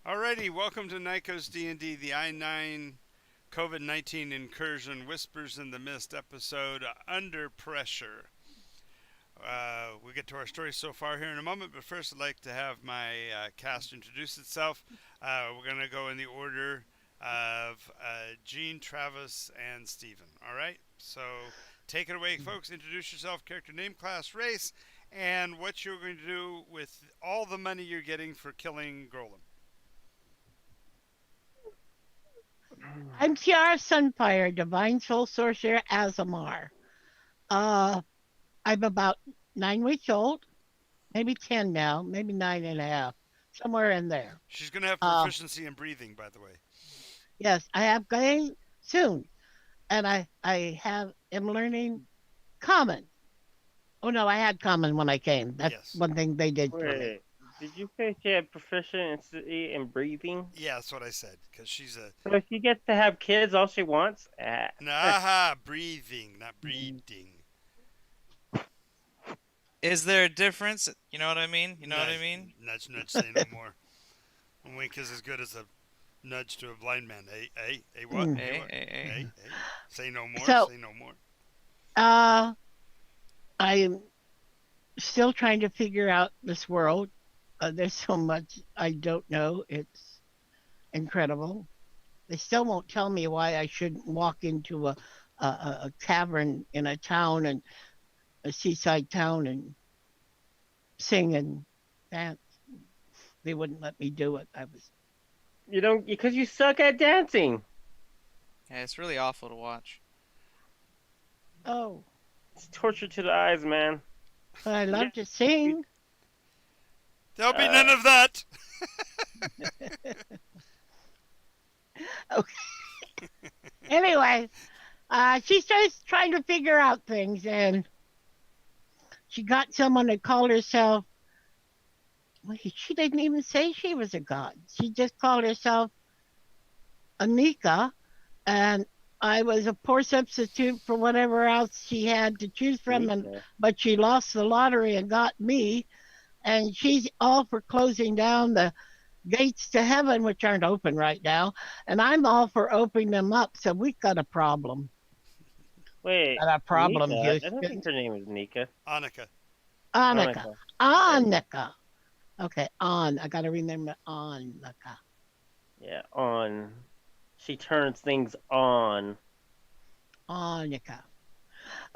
Alrighty, welcome to Nycos D&D, the I-9 COVID-19 Incursion Whispers in the Mist episode, Under Pressure. We'll get to our story so far here in a moment, but first I'd like to have my cast introduce itself. We're going to go in the order of Gene, Travis, and Steven. Alright, so take it away, folks. Introduce yourself, character name, class, race, and what you're going to do with all the money you're getting for killing Golem. I'm Tiara Sunfire, Divine Soul Sorcerer Azamar. I'm about 9 weeks old, maybe 10 now, maybe 9.5, somewhere in there. She's going to have Uh, proficiency in breathing, by the way. yes, I have going soon, and am learning Common. Oh no, I had Common when I came. That's Yes. one thing they did for me. Wait, did you say she had proficiency in breathing? Yeah, that's what I said, because she's a... So if she gets to have kids, all she wants? Nah, breathing, not breeding. Is there a difference? You know what I mean? You know what I mean? Nudge, nudge, say no more. A wink is as good as a nudge to a blind man. Hey, what? Hey, What? hey, hey. Hey. Say no more, So- say no more. I am still trying to figure out this world. There's so much I don't know. It's incredible. They still won't tell me why I shouldn't walk into a tavern in a town and a seaside town and sing and dance. They wouldn't let me do it. You don't, because you suck at dancing. Yeah, it's really awful to watch. Oh, It's torture to the eyes, man. but I love to sing. There'll be none of that. Okay. Anyway, she's just trying to figure out things, and she got someone that called herself. Well, she didn't even say she was a god. She just called herself Anika, and I was a poor substitute for whatever else she had to choose from, but she lost the lottery and got me, and she's all for closing down the gates to heaven, which aren't open right now, and I'm all for opening them up, so we've got a problem. Wait, Got a problem, Nika? Houston. I don't think her name is Nika. Annika. Annika. Annika. Okay, I gotta remember Annika. Yeah, on. She turns things on. Annika.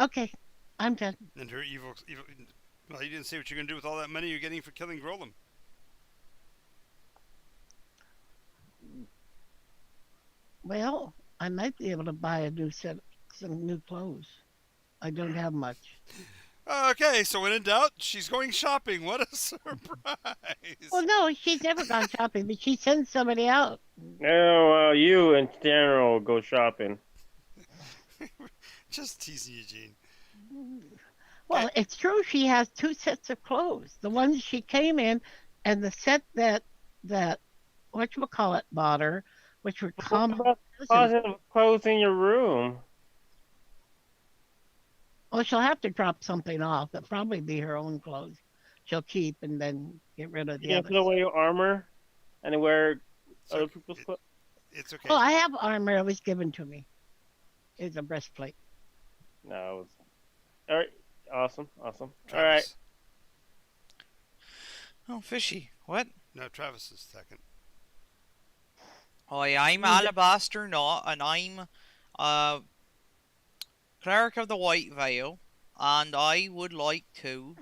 Okay, I'm done. And her evil... Well, you didn't say what you're going to do with all that money you're getting for killing Golem. Well, I might be able to buy a new set, some new clothes. I don't have much. Okay, so when in doubt, she's going shopping. What a surprise. Well, no, she's never gone shopping, but she sends somebody out. No, well, you in general go shopping. Just teasing Eugene. Well, it's true. She has two sets of clothes. The ones she came in, and the set that whatchamacallit bought her, which were common. Closet of clothes in your room. Well, she'll have to drop something off. It'll probably be her own clothes. She'll keep and then get rid of the You others. put away your armor and wear other people's clothes. It's okay. Well, I have armor. It was given to me. It's a breastplate. No, it's... All right, awesome. All Travis. right. Oh, fishy. What? No, Travis is second. Hi, I'm Alabaster Knot, and I'm Cleric of the White Veil, and I would like to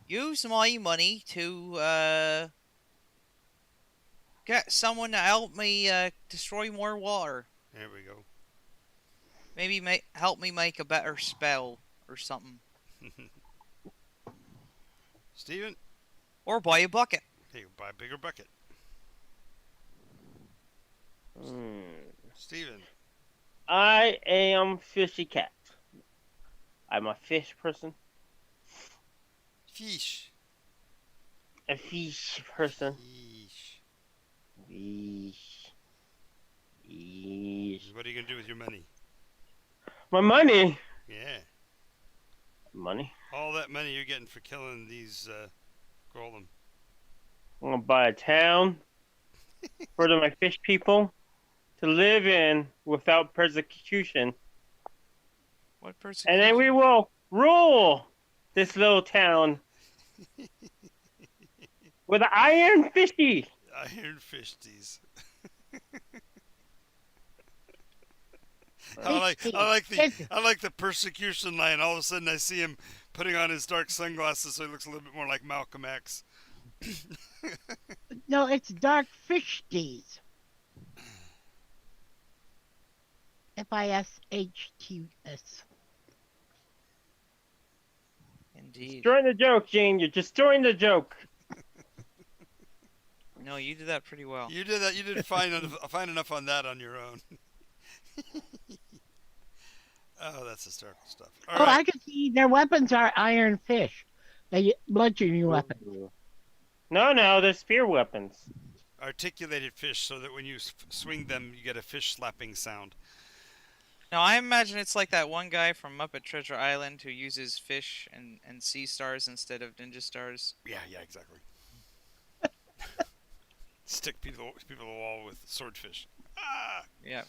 use my money to get someone to help me destroy more water. There we go. Maybe help me make a better spell or something. Steven? Or buy a bucket. Hey, buy a bigger bucket. Steven? I am Fishy Cat. I'm a fish person. Fish. A fish person. Fish. Fish. Fish. What are you going to do with your money? My money. Yeah. Money. All that money you're getting for killing these Golem. I'm gonna buy a town. for my fish people to live in without persecution. What And persecution? then we will rule this little town with an iron fishy. Iron Fishties. Fishy. I like the persecution line. All of a sudden, I see him putting on his dark sunglasses, so he looks a little bit more like Malcolm X. No, it's dark fishties. Fishts. Indeed. Destroying the joke, Gene. You're destroying the joke. No, you did that pretty well. You did that. You did fine enough on that on your own. Oh, that's historical stuff. All right. I can see their weapons are iron fish. They bludgeoning weapons. No, they're spear weapons. Articulated fish, so that when you swing them, you get a fish slapping sound. Now, I imagine it's like that one guy from Muppet Treasure Island who uses fish and sea stars instead of ninja stars. Yeah, exactly. Stick people to the wall with swordfish. Ah! Yeah.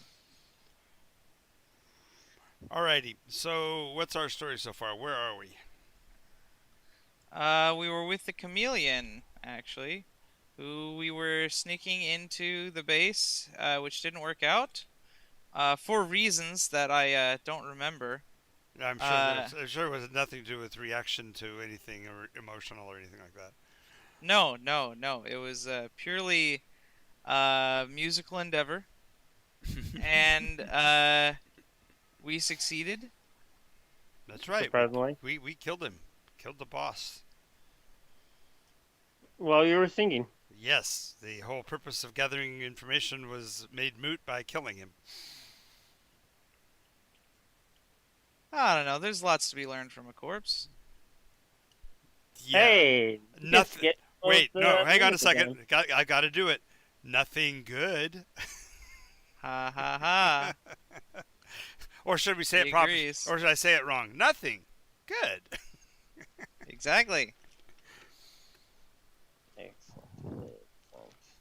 Alrighty, so what's our story so far? Where are we? We were with the chameleon, actually, who we were sneaking into the base, which didn't work out, for reasons that I don't remember. I'm sure it was nothing to do with reaction to anything or emotional or anything like that. No. It was purely musical endeavor, and we succeeded. That's right. Surprisingly. We killed him. Killed the boss. While you were singing. Yes, the whole purpose of gathering information was made moot by killing him. I don't know. There's lots to be learned from a corpse. Yeah. Hey. Nothing. Wait, no, hang on a second. Again. I got to do it. Nothing good. Ha ha ha. Or should we say He it properly? agrees. Or should I say it wrong? Nothing good. Exactly. Excellent.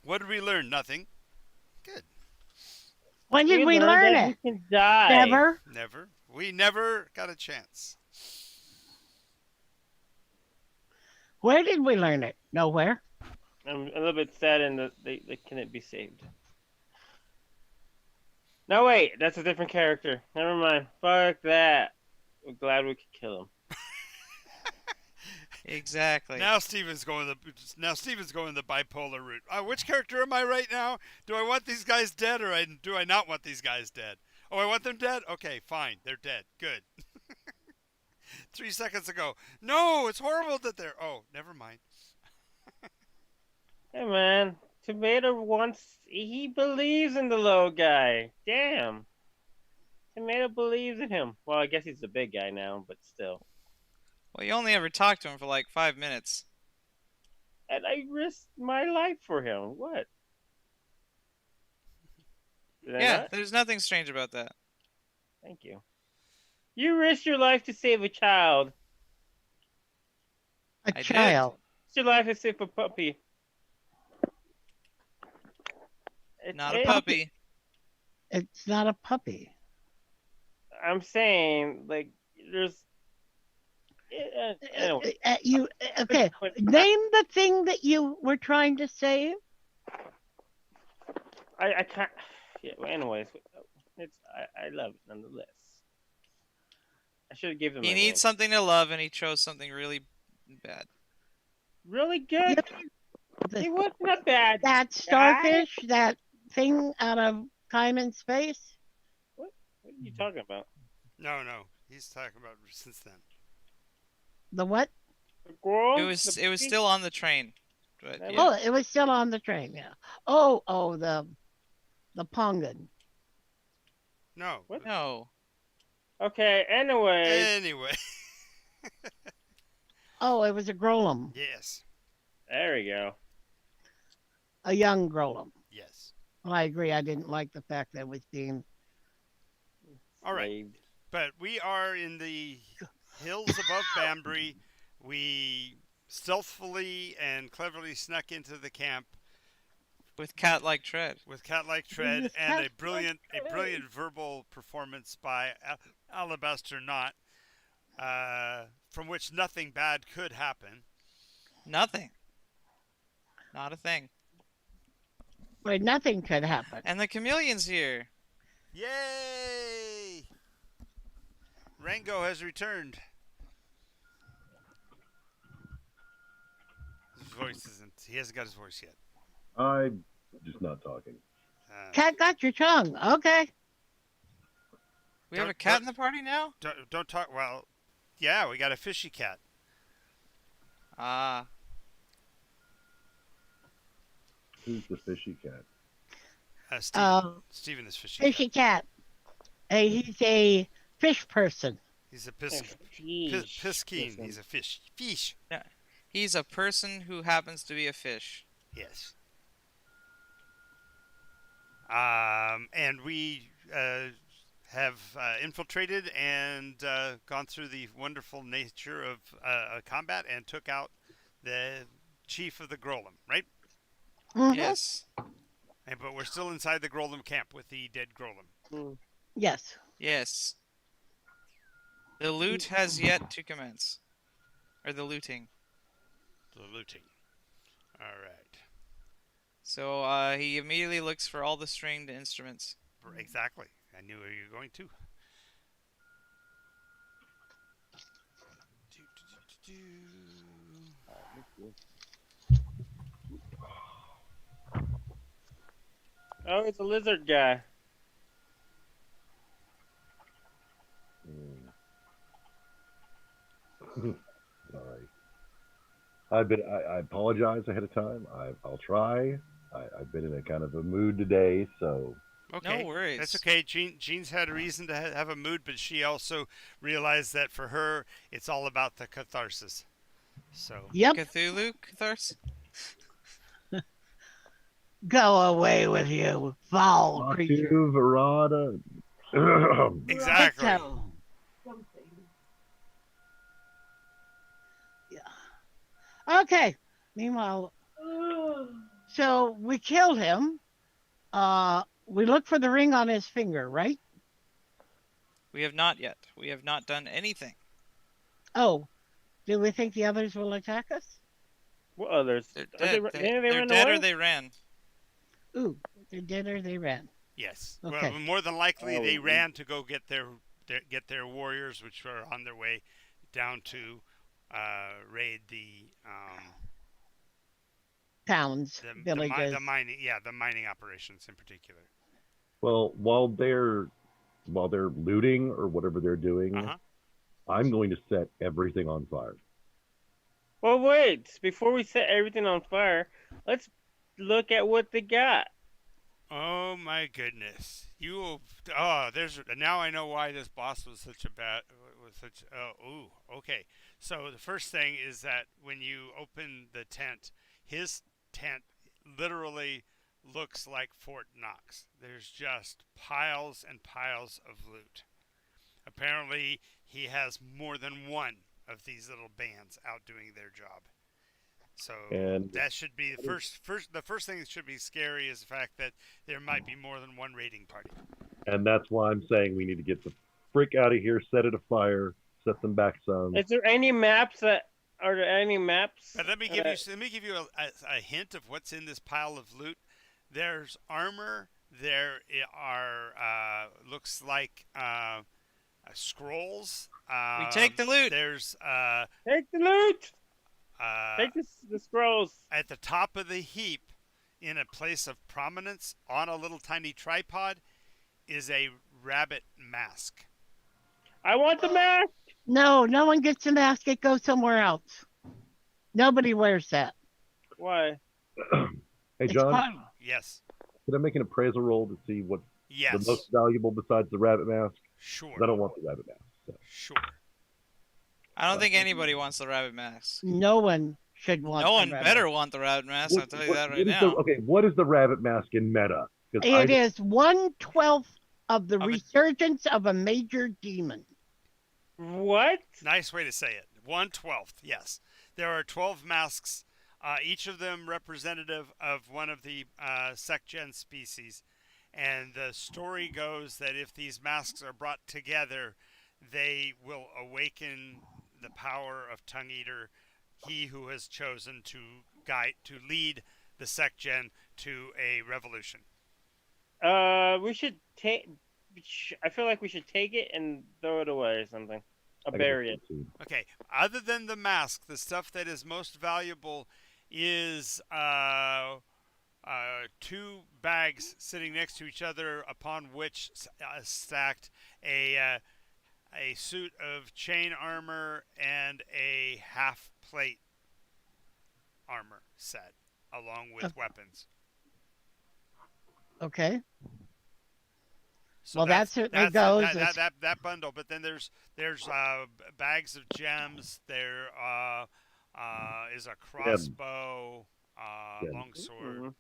What did we learn? Nothing. Good. When did we learned learn that it? You can die. Never. Never. We never got a chance. Where did we learn it? Nowhere. I'm a little bit sad in that they couldn't be saved. No, wait, that's a different character. Never mind. Fuck that. We're glad we could kill him. Exactly. Now Steven's going the bipolar route. Which character am I right now? Do I want these guys dead or do I not want these guys dead? Oh, I want them dead? Okay, fine. They're dead. Good. 3 seconds ago. No, it's horrible that they're... Oh, never mind. Hey, man. Tomato he believes in the little guy. Damn. Tomato believes in him. Well, I guess he's the big guy now, but still. Well, you only ever talked to him for like 5 minutes. And I risked my life for him. What? Did I Yeah, not? there's nothing strange about that. Thank you. You risked your life to save a child. A I did. child. Risked your life to save a puppy. Not a puppy. It's not a puppy. I'm saying, like, there's. Anyway. Okay. Name the thing that you were trying to save. I can't. Yeah. Well, anyways, I love it nonetheless. I should have given him. He my needs name. something to love, and he chose something really bad. Really good. He wasn't that bad. That starfish, that thing out of time and space. What are you talking about? No. He's talking about since then. The what? The girl? It was still on the train. But, yeah. Oh, it was still on the train. Yeah. Oh, the Pongan. No. What? No. Okay. Anyway. Anyway. Oh, it was a Grolem, Yes. There we go. a young Grolem. Yes. Well, I agree. I didn't like the fact that it was being. All right. Slaved. But we are in the hills above Banbury. We stealthily and cleverly snuck into the camp, With cat-like tread. with cat-like tread With and a cat-like brilliant verbal performance by Alabaster Knot, from which nothing bad could happen. Nothing. Not a thing. Where nothing could happen. And the chameleon's here. Yay! Rango has returned. His voice isn't. He hasn't got his voice yet. I'm just not talking. Cat got your tongue. Okay. We have a cat in the party now? Don't talk. Well, yeah, we got a fishy cat. Ah. Who's the fishy cat? Steven is fishy. Fishy cat. He's a fish person. He's a Fish. piscine. He's a fish. Fish. He's a person who happens to be a fish. Yes. And we have infiltrated and gone through the wonderful nature of combat and took out the chief of the Grolem, right? Mhm. Yes. But we're still inside the Grolem camp with the dead Grolem. Yes. Yes. The loot has yet to commence. Or the looting. The looting. All right. So he immediately looks for all the stringed instruments. Exactly. I knew where you were going to. Oh, it's a lizard guy. Sorry. I apologize ahead of time. I'll try. I've been in a kind of a mood today, so. Okay. No worries. That's okay. Jean's had a reason to have a mood, but she also realized that for her, it's all about the catharsis. So. Yep. Cthulhu catharsis? Go away with you, foul creature. Batu, Verada. Exactly. Righto. Yeah. Okay. Meanwhile, so we killed him. We look for the ring on his finger, right? We have not yet. We have not done anything. Oh, do we think the others will attack us? What others? They're Are dead. they They're ran dead away? or they ran. Ooh, they did or they ran. Yes. Okay. Well, more than likely, Oh, they ran to go get their warriors, which were on their way down to raid the Towns, villages. the mining operations in particular. Well, while they're looting or whatever they're doing, Uh-huh. I'm going to set everything on fire. Well, wait. Before we set everything on fire, let's look at what they got. Oh my goodness! There's now I know why this boss was okay. So the first thing is that when you open the tent, his tent literally looks like Fort Knox. There's just piles and piles of loot. Apparently, he has more than one of these little bands out doing their job. So And that should be the first thing that should be scary is the fact that there might be more than one raiding party. And that's why I'm saying we need to get the frick out of here, set it afire, set them back some. Is there any maps are there any maps? But let me give you a hint of what's in this pile of loot. There's armor. There are looks like scrolls. We take the loot. There's Take the loot. Take the scrolls. at the top of the heap, in a place of prominence on a little tiny tripod, is a rabbit mask. I want the mask. No one gets the mask. It goes somewhere else. Nobody wears that. Why? Hey, It's John, part- Yes. can I make an appraisal roll to see what's Yes. the most valuable besides the rabbit mask? Sure. 'Cause I don't want the rabbit mask. So. Sure. I don't think anybody wants the rabbit mask. No one should want. No the one rabbit. better want the rabbit mask, I'll tell you that right now. What is the rabbit mask in meta? 'Cause It is 1/12 of the Of a- resurgence of a major demon. What? Nice way to say it. 1/12. Yes. There are 12 masks each of them representative of one of the sec-gen species. And the story goes that if these masks are brought together, they will awaken the power of Tongue Eater, he who has chosen to lead the sec-gen to a revolution. We should take. I feel like we should take it and throw it away or something. Or bury it. Okay. Other than the mask, the stuff that is most valuable is 2 bags sitting next to each other, upon which stacked a suit of chain armor and a half plate armor set, along with weapons. Okay. So well, that certainly goes. That bundle. But then there's bags of gems. There is a crossbow, longsword.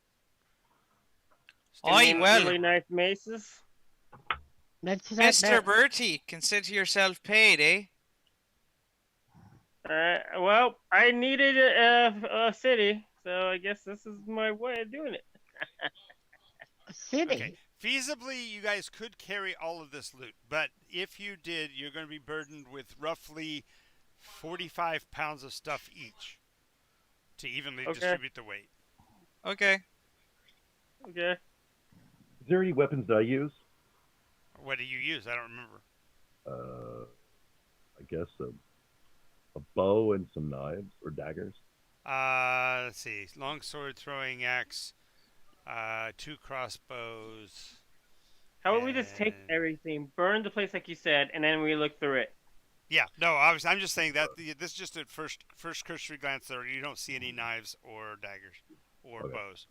Oi, well, really nice maces. Mr. Bertie, consider yourself paid, eh? Well, I needed a city, so I guess this is my way of doing it. A city. Okay. Feasibly, you guys could carry all of this loot, but if you did, you're going to be burdened with roughly 45 pounds of stuff each to evenly distribute the weight. Okay. Okay. Is there any weapons that I use? What do you use? I don't remember. I guess a bow and some knives or daggers. Let's see. Longsword, throwing axe, 2 crossbows. How about we just take everything, burn the place like you said, and then we look through it? Yeah, no, I'm just saying that this is just at first cursory glance there. You don't see any knives or daggers or bows.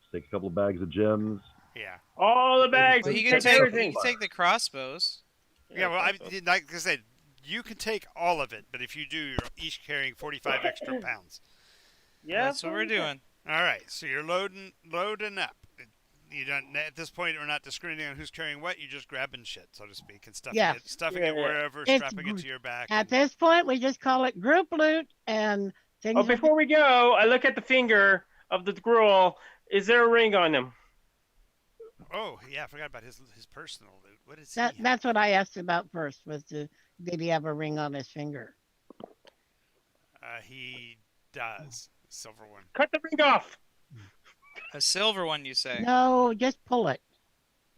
Just take a couple of bags of gems. Yeah. All the bags. Well, you can take everything. You can take the crossbows. Yeah, well, like I said, you can take all of it, but if you do, you're each carrying 45 extra pounds. Yeah, that's what we're doing. All right, so you're loading up. You don't at this point. We're not discriminating on who's carrying what. You're just grabbing shit, so to speak, and stuffing it wherever, strapping it to your back. At this point, we just call it group loot and things. Oh, before we go, I look at the finger of the girl. Is there a ring on him? Oh yeah, I forgot about his personal loot. What is he? That's what I asked about first. Did he have a ring on his finger? He does. Silver one. Cut the ring off. A silver one, you say? No, just pull it.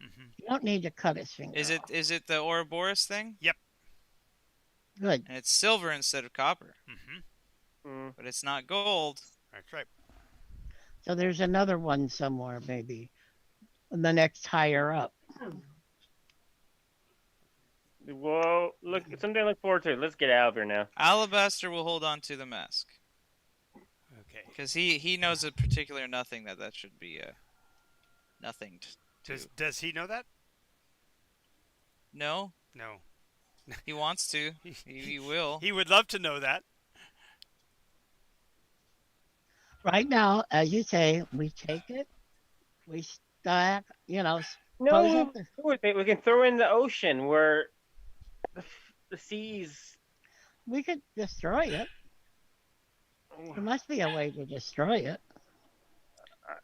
Mm-hmm. You don't need to cut his finger. Is it the Ouroboros thing? Yep. Good. And it's silver instead of copper. Mm-hmm. But it's not gold. That's right. So there's another one somewhere, maybe. The next higher up. Well, look, something to look forward to. Let's get out of here now. Alabaster will hold on to the mask. Okay. Because he knows a particular nothing that should be nothing. Does he know that? No. No. He wants to. He will. He would love to know that. Right now, as you say, we take it, we stack, No, we can throw it in the ocean where the seas. We could destroy it. There must be a way to destroy it.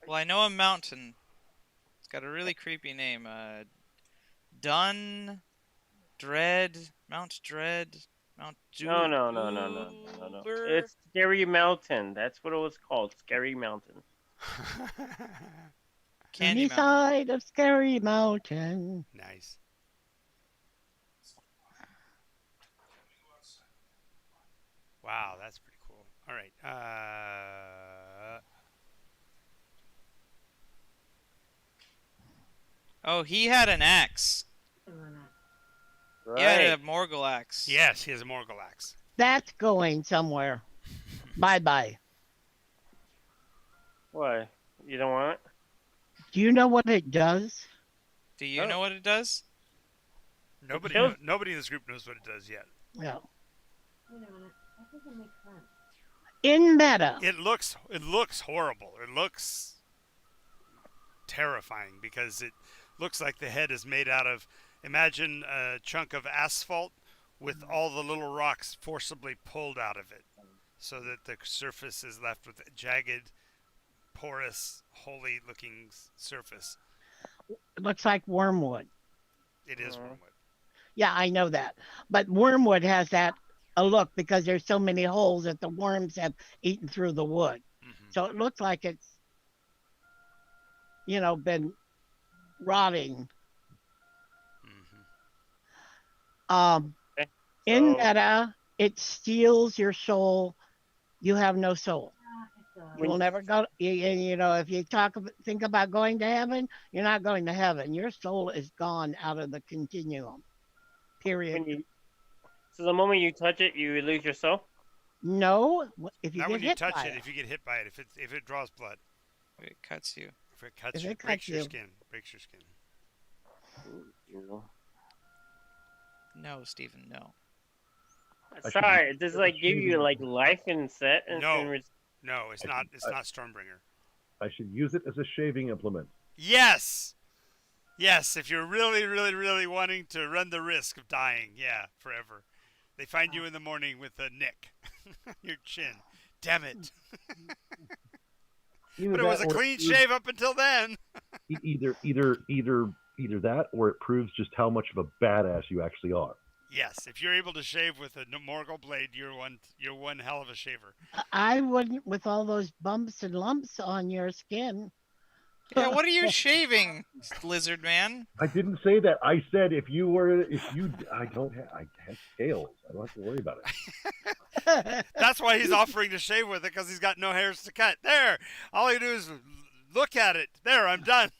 Well, I know a mountain. It's got a really creepy name. Mount Dread. Mount No. It's Scary Mountain. That's what it was called. Scary Mountain. Candy side of Scary Mountain. Nice. Wow, that's pretty cool. All right. Oh, he had an axe. Right. He had a Morgul axe. Yes, he has a Morgul axe. That's going somewhere. Bye-bye. Why? You don't want it? Do you know what it does? Do you know what it does? Nobody in this group knows what it does yet. No. In meta. It looks horrible. It looks terrifying because it looks like the head is made out of, imagine a chunk of asphalt with all the little rocks forcibly pulled out of it. so that the surface is left with a jagged, porous, holy-looking surface. It looks like wormwood. It is wormwood. Yeah, I know that. But wormwood has that a look because there's so many holes that the worms have eaten through the wood. Mm-hmm. So it looks like it's, been rotting. Mm-hmm. Okay, In so- meta, it steals your soul. You have no soul. You will never go. If you think about going to heaven, you're not going to heaven. Your soul is gone out of the continuum. Period. So the moment you touch it, you lose your soul? No, if you Not get when you hit touch by it. If you get hit by it, if it draws blood, It cuts you. if it cuts If you, it breaks cuts your you. skin, breaks your skin. No, Stephen, no. Sorry, does it like give you like life in set? No. No, it's not. It's not Stormbringer. I should use it as a shaving implement. Yes. Yes, if you're really, really, really wanting to run the risk of dying, yeah, forever. They find you in the morning with a nick on your chin. Damn it. Either But it was a that or clean shave up until then. either that, or it proves just how much of a badass you actually are. Yes, if you're able to shave with a Morgul blade, you're one hell of a shaver. I wouldn't with all those bumps and lumps on your skin. Yeah, what are you shaving, lizard man? I didn't say that. I said I have scales. I don't have to worry about it. That's why he's offering to shave with it, because he's got no hairs to cut. There, all you do is look at it. There, I'm done.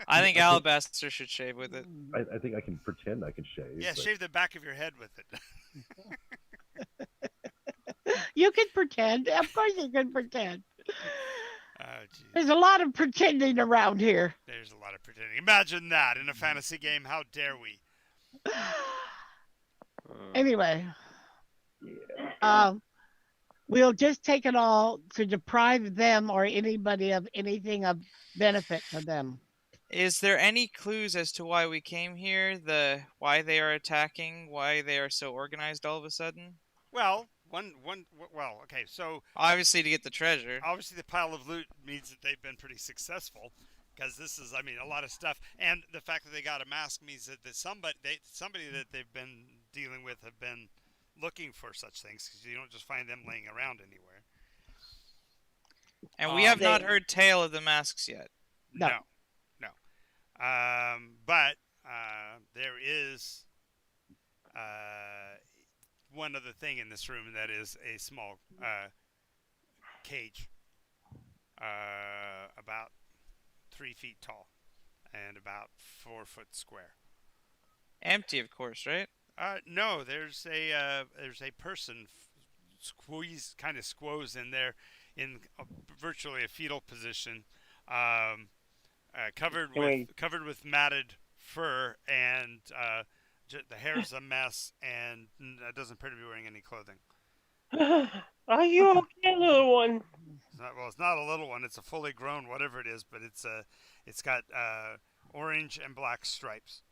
I think Alabaster should shave with it. I think I can pretend I can shave. Yeah, but shave the back of your head with it. You can pretend. Of course you can pretend. Oh, geez. There's a lot of pretending around here. There's a lot of pretending. Imagine that in a fantasy game. How dare we? Anyway, we'll just take it all to deprive them or anybody of anything of benefit to them. Is there any clues as to why we came here? Why they are attacking? Why they are so organized all of a sudden? Well, okay, so Obviously to get the treasure. obviously the pile of loot means that they've been pretty successful, because this is, a lot of stuff, and the fact that they got a mask means that somebody that they've been dealing with have been looking for such things, because you don't just find them laying around anywhere. And we have not heard tale of the masks yet. No. No. But there is one other thing in this room, that is a small cage, about 3 feet tall and about 4 foot square. Empty, of course, right? No, there's a person squoze in there, in virtually a fetal position, covered with matted fur, and the hair's a mess, and doesn't appear to be wearing any clothing. Are you okay, little one? It's not a little one. It's a fully grown whatever it is, but it's got orange and black stripes.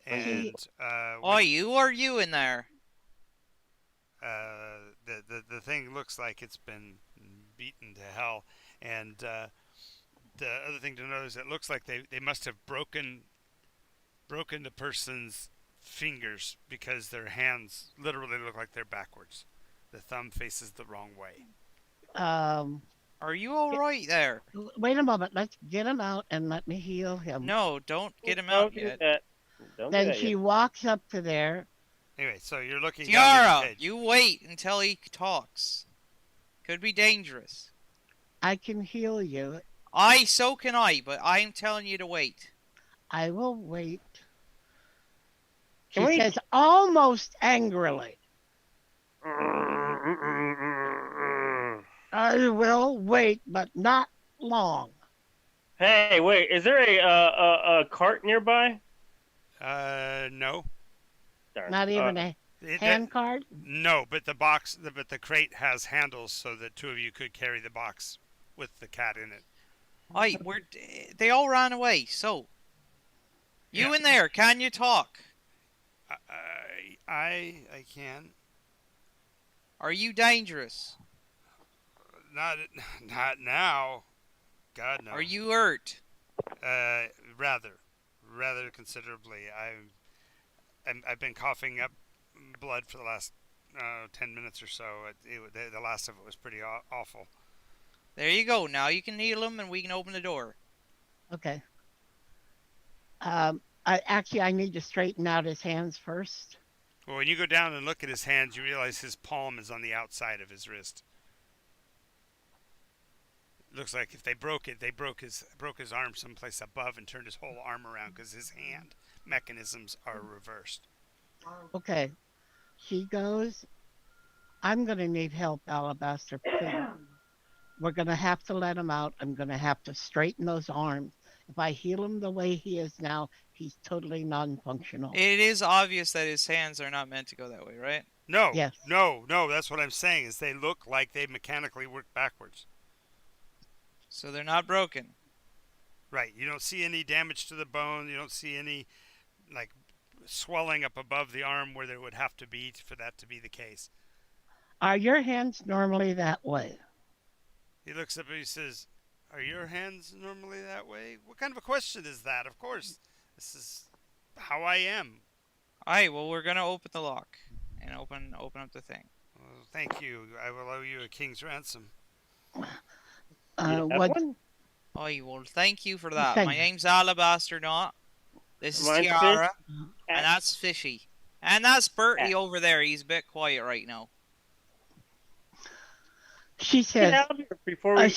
And Are you in there? the thing looks like it's been beaten to hell, and the other thing to note is it looks like they must have broken the person's fingers, because their hands literally look like they're backwards. The thumb faces the wrong way. Are you all right there? Wait a moment. Let's get him out and let me heal him. No, don't get him Don't out do yet. that. Don't do Then that she yet. walks up to there. Anyway, so you're looking down in Tiara, the cage. you wait until he talks. Could be dangerous. I can heal you. So can I, but I'm telling you to wait. I will wait. She Can we- says almost angrily. I will wait, but not long. Hey, wait! Is there a cart nearby? No. Darn. Not even a hand card. No, but the crate has handles, so that two of you could carry the box with the cat in it. They all ran away, so. You in there, can you talk? I can. Are you dangerous? Not now. God no. Are you hurt? Rather considerably. I've been coughing up blood for the last 10 minutes or so. The last of it was pretty awful. There you go. Now you can heal him and we can open the door. Okay. I need to straighten out his hands first. Well, when you go down and look at his hands, you realize his palm is on the outside of his wrist. It looks like if they broke it, they broke his arm someplace above and turned his whole arm around because his hand mechanisms are reversed. Okay. She goes, I'm going to need help, Alabaster. We're going to have to let him out. I'm going to have to straighten those arms. If I heal him the way he is now, he's totally non-functional. It is obvious that his hands are not meant to go that way, right? No, Yes. no, that's what I'm saying, is they look like they mechanically work backwards. So they're not broken. Right, you don't see any damage to the bone, you don't see any, like, swelling up above the arm where there would have to be for that to be the case. Are your hands normally that way? He looks up and he says, are your hands normally that way? What kind of a question is that? Of course, this is how I am. Alright, well, we're gonna open the lock and open up the thing. Well, thank you. I will owe you a king's ransom. What? Oh, well, thank you for that. Thank My you. name's Alabaster Knot. This is Mine's Tiara. Fish. And that's Fishy. And that's Bertie over there. He's a bit quiet right now. She Get says, out of here before we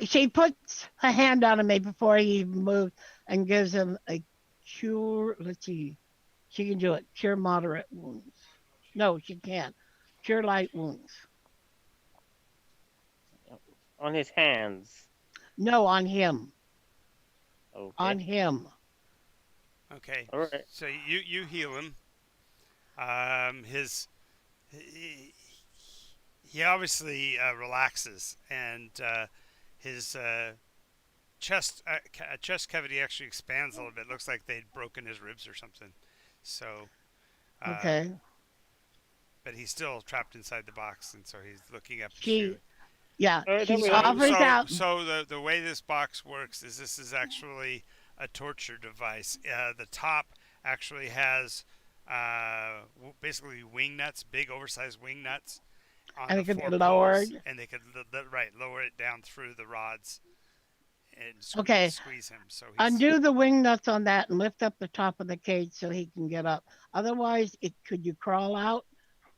she puts her hand on him before he even moves and gives him a cure. Let's see. She can do it. Cure moderate wounds. No, she can't. Cure light wounds. on his hands. No, on him. Okay. On him. Okay. All right. So you heal him. He obviously relaxes, and his chest cavity actually expands a little bit. Looks like they'd broken his ribs or something. So. Okay. But he's still trapped inside the box, and so he's looking up. Yeah, All right, she then we- offers out. So the way this box works is this is actually a torture device. The top actually has basically wing nuts, big oversized wing nuts on And the it can be four poles, lowered. and they could lower it down through the rods and Okay. squeeze him. So he's, Undo the wing nuts on that and lift up the top of the cage so he can get up. Otherwise, could you crawl out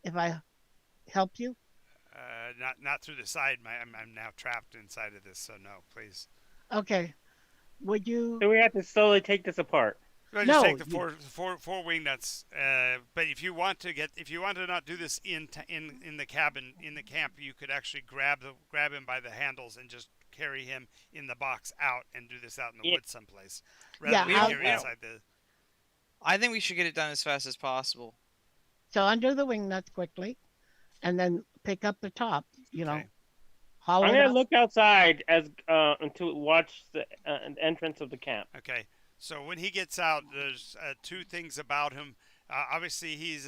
if I help you? not through the side. I'm now trapped inside of this, so no, please. Okay. Would you? So we have to slowly take this apart. Well, No, just take the four wing nuts. But if you want to not do this in the cabin in the camp, you could actually grab him by the handles and just carry him in the box out and do this out in the woods someplace, rather than here inside the. I think we should get it done as fast as possible. So undo the wing nuts quickly, and then pick up the top. Okay. Hollow I'm it gonna out. look outside as to watch the entrance of the camp. Okay. So when he gets out, there's two things about him. Obviously, he's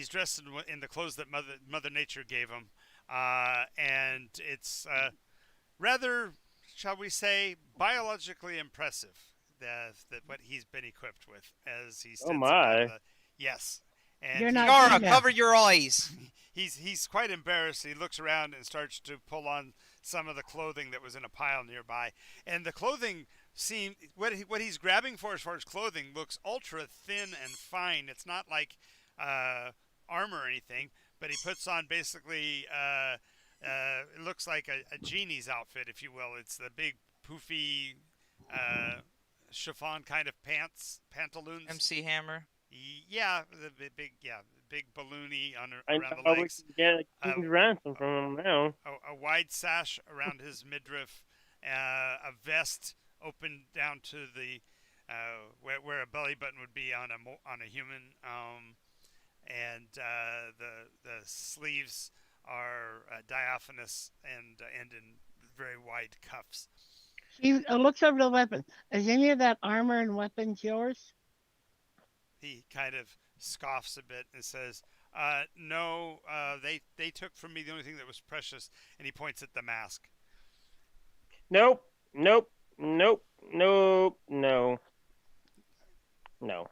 dressed in the clothes that Mother Nature gave him, and it's rather, shall we say, biologically impressive that what he's been equipped with as he stands my. yes. And You're not Tiara, female. cover your eyes. he's quite embarrassed. He looks around and starts to pull on some of the clothing that was in a pile nearby, and the clothing what he's grabbing for as far as clothing looks ultra thin and fine. It's not like armor or anything, but he puts on basically it looks like a genie's outfit, if you will. It's the big poofy chiffon kind of pantaloons. MC Hammer. Yeah, the big balloony I around the know we legs. can get a king's ransom from him now. A wide sash around his midriff, a vest open down to the where a belly button would be on a human, and the sleeves are diaphanous and end in very wide cuffs. She looks over the weapon. Is any of that armor and weapons yours? He kind of scoffs a bit and says, No, they took from me the only thing that was precious, and he points at the mask. Nope. Nope. Nope. Nope. No. No.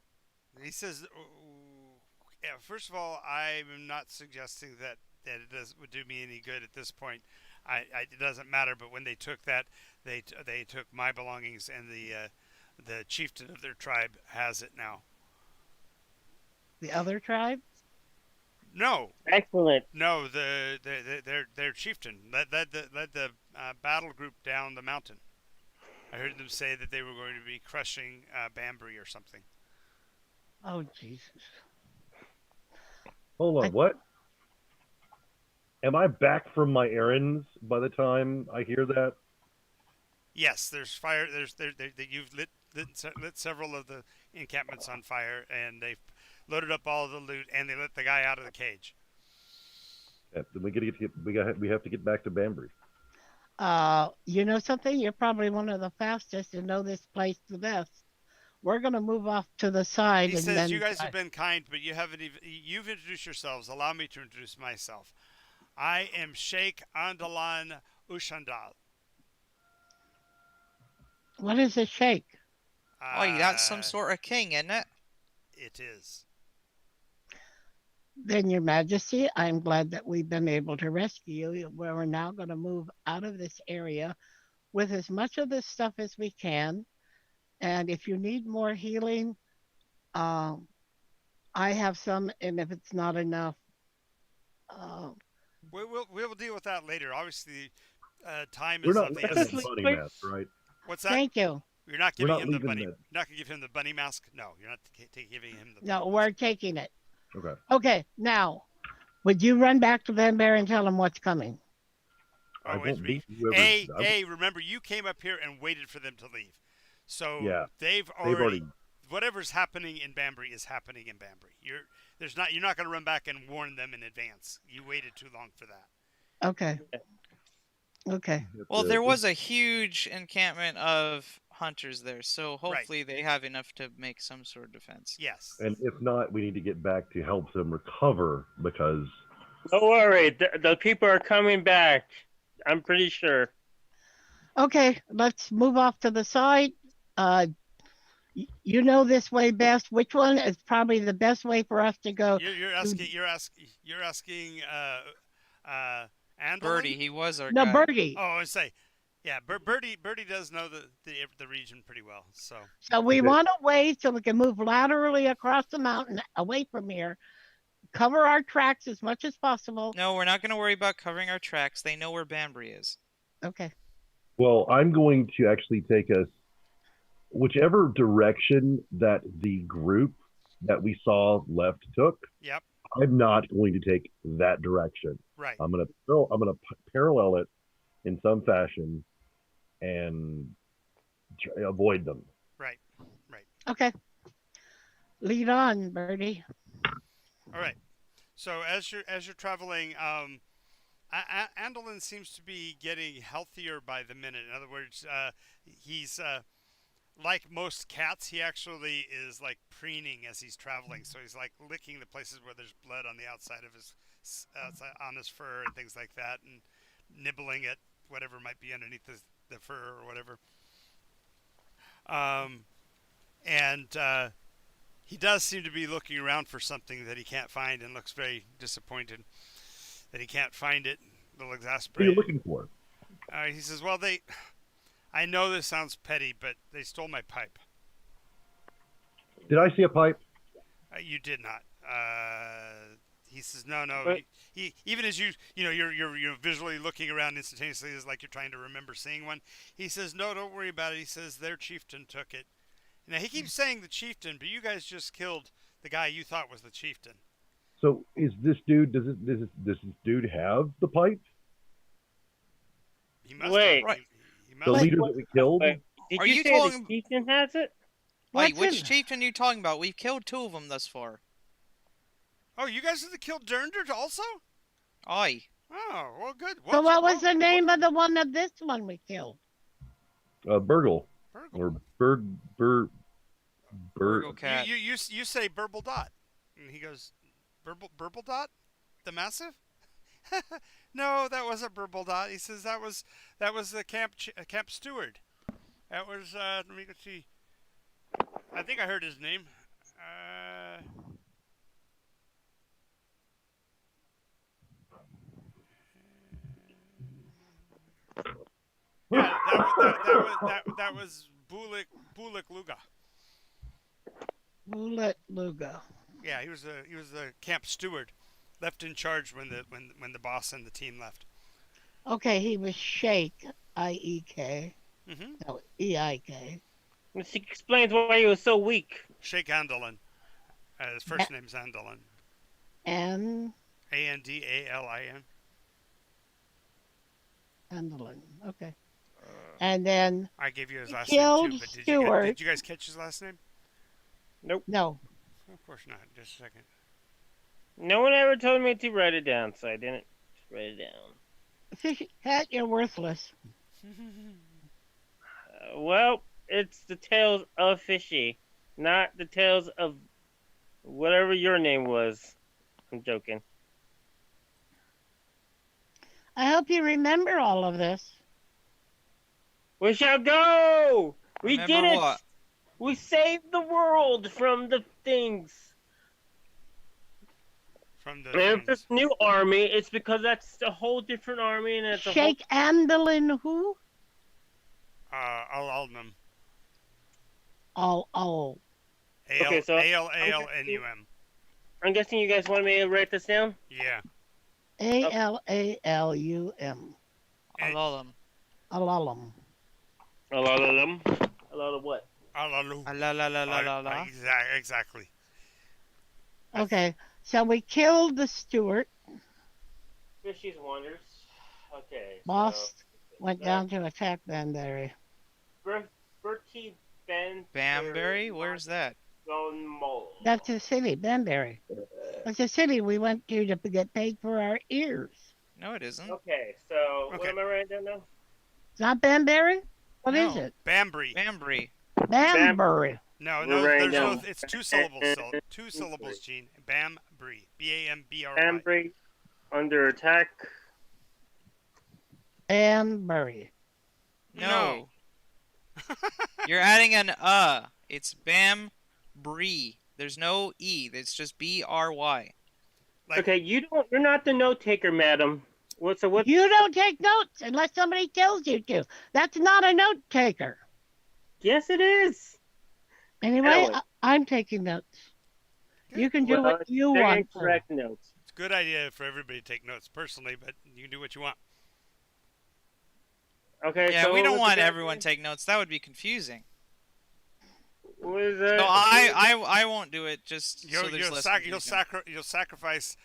He says, yeah, first of all, I'm not suggesting that would do me any good at this point. It doesn't matter. But when they took that, they took my belongings, and the chieftain of their tribe has it now. The other tribe? No, Excellent. no, their chieftain led the battle group down the mountain. I heard them say that they were going to be crushing Banbury or something. Oh, Jesus. Hold on, what? Am I back from my errands by the time I hear that? Yes, there's fire. You've lit several of the encampments on fire, and they've loaded up all of the loot, and they let the guy out of the cage. Yeah, then we have to get back to Banbury. You know something? You're probably one of the fastest and know this place the best. We're gonna move off to the side He and says, then "You guys have been kind, but you haven't even. You've introduced yourselves. Allow me to introduce myself. I am Sheikh Andalan Ushandal. what is a shake? Oh, that's some sort of king, isn't it? It is. Then, Your Majesty, I'm glad that we've been able to rescue you. We're now going to move out of this area with as much of this stuff as we can. And if you need more healing, um, I have some. And if it's not enough, uh, We'll deal with that later. Obviously, time We're is not of the leaving essence. the bunny mask, right? What's that? thank you. You're not We're giving not him the leaving bunny. that. You're not gonna give him the bunny mask. No, you're not giving him the. No, bunny we're mask. taking it. Okay. Okay, now, would you run back to Van Bear and tell him what's coming? I Oh, won't beat whoever. Hey, remember you came up here and waited for them to leave. So Yeah, they've already whatever's happening in Banbury is happening in Banbury. You're not going to run back and warn them in advance. You waited too long for that. Okay. Okay. Well, there was a huge encampment of hunters there, so hopefully they have enough to make some sort of defense. Yes. And if not, we need to get back to help them recover because. Don't worry. The people are coming back. I'm pretty sure. Okay, let's move off to the side. You know this way best. Which one is probably the best way for us to go? You're asking Andalin? Birdie, he was our No, guy. Birdie. Oh, I say, yeah, Birdie does know the region pretty well. So We want a way so we can move laterally across the mountain away from here, cover our tracks as much as possible. No, we're not going to worry about covering our tracks. They know where Banbury is. Okay. Well, I'm going to actually take us whichever direction that the group that we saw left took. Yep. I'm not going to take that direction. Right. I'm gonna parallel it in some fashion and avoid them. Right. Okay. Lead on, Birdie. All right. So as you're traveling, Andalin seems to be getting healthier by the minute. In other words, he's like most cats. He actually is like preening as he's traveling. So he's like licking the places where there's blood on the outside of his on his fur and things like that, and nibbling at whatever might be underneath the fur or whatever. And he does seem to be looking around for something that he can't find, and looks very disappointed that he can't find it. A little What are exasperated. you looking for? He says, "Well, I know this sounds petty, but they stole my pipe." Did I see a pipe? You did not. He says, "No." But- He even as you're visually looking around instantaneously, is like you're trying to remember seeing one. He says, "No, don't worry about it." He says, "Their chieftain took it." Now he keeps saying the chieftain, but you guys just killed the guy you thought was the chieftain. So is this dude? Does this dude have the pipe? He must Wait. have. Right. He The must leader that we killed? Wait, did Are you you say talking- the chieftain has it? Wait, What's which in- chieftain are you talking about? We've killed 2 of them thus far. Oh, you guys have killed Dernder also? Aye. Oh, well, good. So what was the name of the one of this one we killed? Burgle Burgle. or Burgle cat. You say Burble Dot, and he goes Burble Dot, the Massive? No, that wasn't Burble Dot. He says that was the camp steward. That was let me go see. I think I heard his name. Yeah, that was Bulik Luga. Mulet Luga. Yeah, he was the camp steward, left in charge when the boss and the team left. Okay, he was Shake, I-E-K. Mm-hmm. No, E-I-K. This explains why he was so weak. Sheikh Andalin. His first name's Andalin. And Andalin. Andalin. Okay. And then I gave you his he last name killed too, but Stewart. did you guys catch his last name? No. Of course not. Just a second. No one ever told me to write it down, so I didn't write it down. Fish Cat, you're worthless. Well, it's the Tales of Fishy, not the Tales of whatever your name was. I'm joking. I hope you remember all of this. We shall go! We Remember did it! what? We saved the world from the things. From the And if things. this new army, it's because that's a whole different army and it's a Shake Andalin who? Al-Alnum. Oh. Okay, so- A-L-A-L-N-U-M. I'm guessing you guys want me to write this down? Yeah. A-L-A-L-U-M. Alalam. Alalum. A lot of them. A lot of what? Alalu. La. Exactly. Okay, so we killed the Stewart. Fishy's Wonders. Okay. Boss went down to attack Banbury. Bertie Ben. Bamberry? Where's that? Mole. That's a city, Banbury. That's a city we went to get paid for our ears. No, it isn't. Okay, so what Okay. am I writing down now? It's not Banbury? What is No. it? Bambry. Bambury. Banbury. No, We're writing there's no. down. It's two syllables still. Two syllables, Gene. Bambry. B-A-M-B-R-Y. Ambry under attack. Banbury. No. You're adding an It's Bambree. There's no E. It's just B-R-Y. Like- Okay, you're not the note taker, madam. What? You don't take notes unless somebody tells you to. That's not a note taker. Yes, it is. Anyway, Ellen. I'm taking notes. You can do Well, what you they're want. to. incorrect notes. It's a good idea for everybody to take notes personally, but you can do what you want. Okay. Yeah, so we what don't was want the everyone guy- take notes. That would be confusing. What is that? So I won't do it just so there's less confusion. You'll sacrifice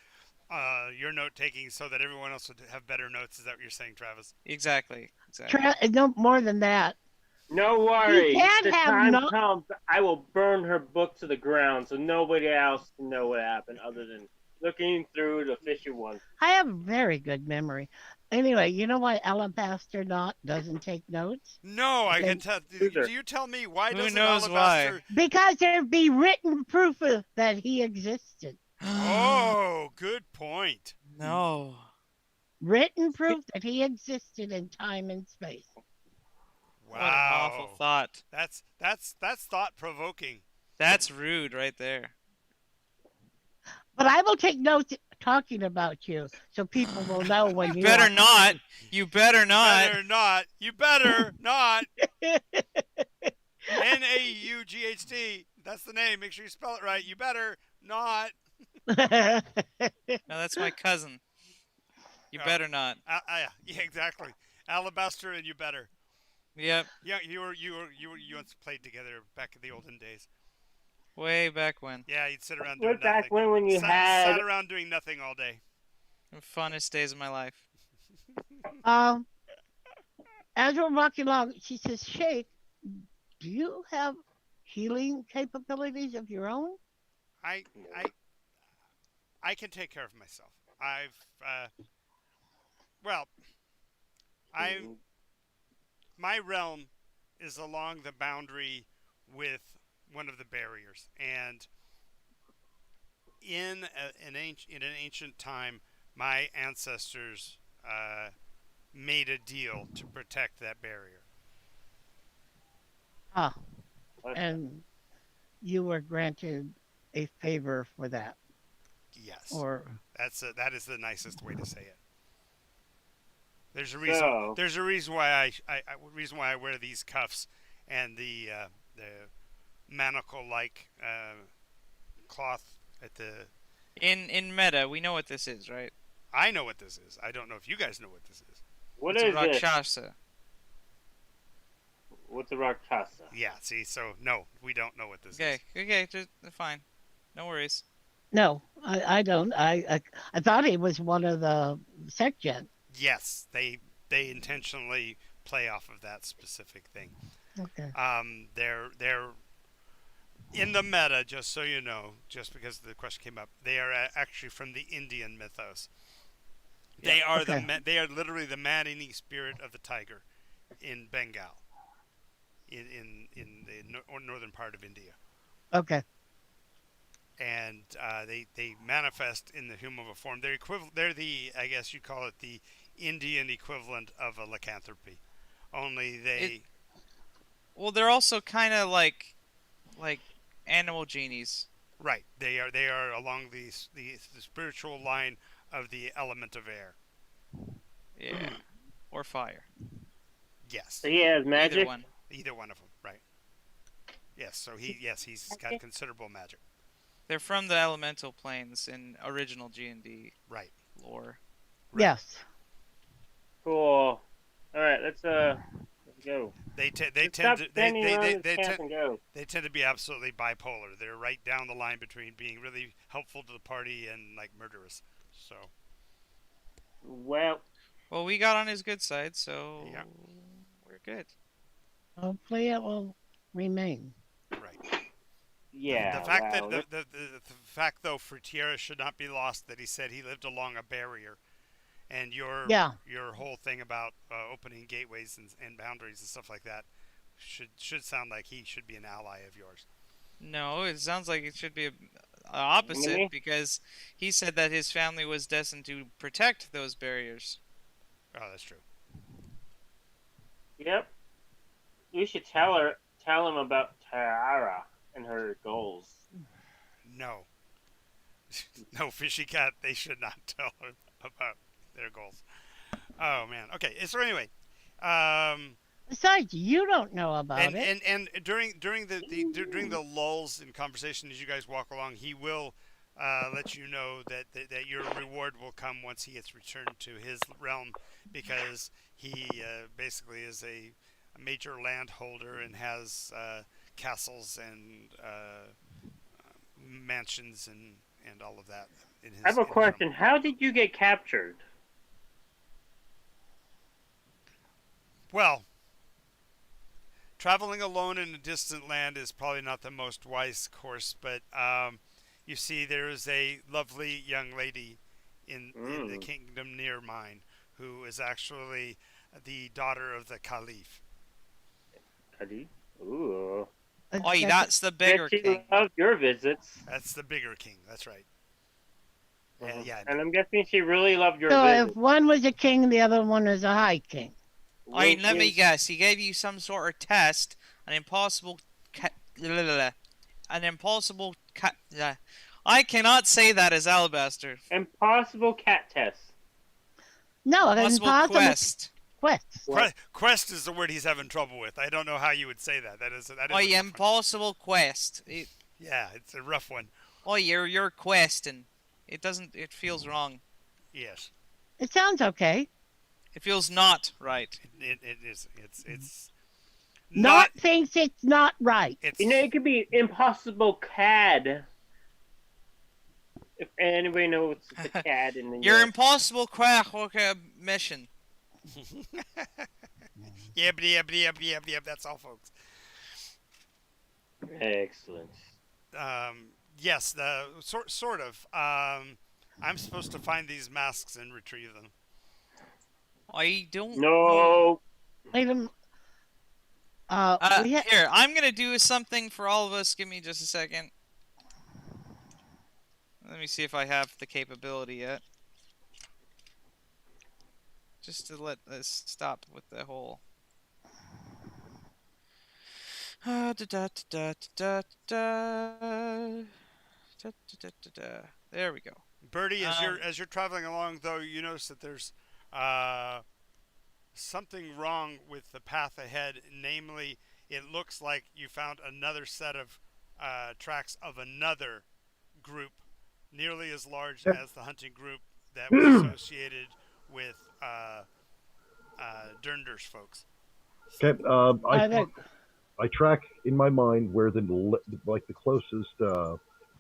your note taking so that everyone else would have better notes. Is that what you're saying, Travis? Exactly. No more than that. No worries. You can't the have time no- comes, I will burn her book to the ground so nobody else can know what happened other than looking through the fishy one. I have a very good memory. Anyway, you know why Alabaster Knot doesn't take notes? No, I Okay. can tell. Do you tell me why Who doesn't knows Alabaster? Because there'd be written proof that he existed. Oh, good point. No. Written proof that he existed in time and space. Wow. What an awful thought. That's thought provoking. That's rude right there. But I will take notes talking about you so people will know when you Better are- not. You better not. Better not. You better not. N-A-U-G-H-T. That's the name. Make sure you spell it right. You better not. No, that's my cousin. You Oh. better not. Yeah, exactly. Alabaster and you better. Yep. Yeah, you once played together back in the olden days. Way back when. Yeah, you'd sit around doing Way back nothing. when you had sat around doing nothing all day. The funnest days of my life. As we're walking along, she says, Shake, do you have healing capabilities of your own? I can take care of myself. My realm is along the boundary with one of the barriers, and in an ancient time, my ancestors made a deal to protect that barrier. Ah, and you were granted a favor for that, Yes, or that is the nicest way to say it. There's a reason. So, There's a reason why reason why I wear these cuffs and the manacle-like cloth at the. In meta, we know what this is, right? I know what this is. I don't know if you guys know what this is. what It's a is this? Rakshasa. What's a Rakshasa? Yeah. See. So no, we don't know what this Okay, is. okay, just fine. No worries. no, I don't. I thought he was one of the sect gen. Yes, they intentionally play off of that specific thing. Okay. They're in the meta, just so you know, just because the question came up. They are actually from the Indian mythos. They are Okay. they are literally the man-eating spirit of the tiger in Bengal, in the northern part of India, Okay. and they manifest in the human form. They're equivalent. They're the, I guess you call it, the Indian equivalent of a lycanthropy. Only they. Well, they're also kind of like animal genies. Right. They are along the spiritual line of the element of air. Yeah. Or fire. Yes. So he has Either magic. one. Either one of them. Right. Yes. So he's got considerable magic. They're from the elemental planes in original D&D Right. lore. Right. Yes. Cool. All right, let's go. They tend Stop to standing around this camp and go. they tend to be absolutely bipolar. They're right down the line between being really helpful to the party and like murderous. So Well, Well, we got on his good side, so Yeah. we're good. Hopefully it will remain. right. yeah. The fact wow. that the fact though for Tierra should not be lost that he said he lived along a barrier, and your Yeah. whole thing about opening gateways and boundaries and stuff like that should sound like he should be an ally of yours. No, it sounds like it should be opposite Really? because he said that his family was destined to protect those barriers. Oh, that's true. Yep. We should tell him about Tara and her goals. No. No, fishy cat. They should not tell him about their goals. Oh man. Okay. So anyway, Besides, you don't know about it. and during during the lulls in conversation as you guys walk along, he will let you know that your reward will come once he gets returned to his realm, because he basically is a major landholder and has castles and mansions and all of that. In his, I have a in his question. realm. How did you get captured? Well, traveling alone in a distant land is probably not the most wise course, but you see, there is a lovely young lady in the kingdom near mine who is actually the daughter of the Caliph. Kadi? Ooh. Oi, that's the bigger Bet she king. loves your visits. That's the bigger king. That's right. Yeah. And I'm guessing she really loved your So visits. if one was a king, the other one was a high king. Oi, Wink, let me wink. guess. He gave you some sort of test, an impossible I cannot say that as Alabaster. Impossible cat test. No, an Impossible impossible quest. quest. What? Quest is the word he's having trouble with. I don't know how you would say that. That is Oi, a tough one. impossible quest. Yeah, it's a rough one. Oi, you're questing. It doesn't. It feels wrong. Yes, It sounds okay. It feels not right. it is. It's Not thinks it's not right. It's You know, it could be impossible CAD. If anybody knows the CAD in the Your US. impossible mission. Yep. That's all, folks. Excellent. Yes, the sort of. I'm supposed to find these masks and retrieve them. I don't. No. Wait a we Here, I'm gonna do something for all of us. Give me just a second. Let me see if I have the capability yet. Just to let this stop with the whole. Da, da, da, da, da, da, da, da, da, da. There we go. Birdie, as you're traveling along, though, you notice that there's something wrong with the path ahead. Namely, it looks like you found another set of tracks of another group, nearly as large as the hunting group that was associated with Durnder's folks. Okay. I think I track in my mind where the closest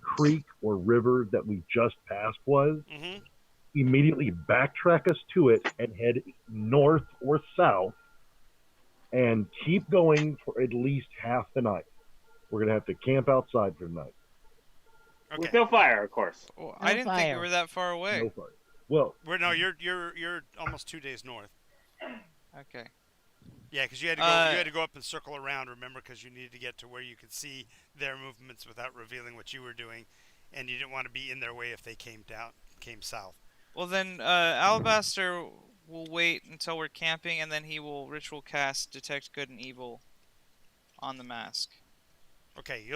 creek or river that we just passed was. Mm-hmm. Immediately backtrack us to it and head north or south, and keep going for at least half the night. We're gonna have to camp outside for the night. Okay. With no fire, of course. Oh, I didn't think we fire. were that far away. No fire. Well, No, you're almost 2 days north. Okay. Yeah, because you had to go up and circle around. Remember, because you needed to get to where you could see their movements without revealing what you were doing, and you didn't want to be in their way if they came south. Well then, Alabaster will wait until we're camping, and then he will ritual cast Detect Good and Evil on the mask. Okay,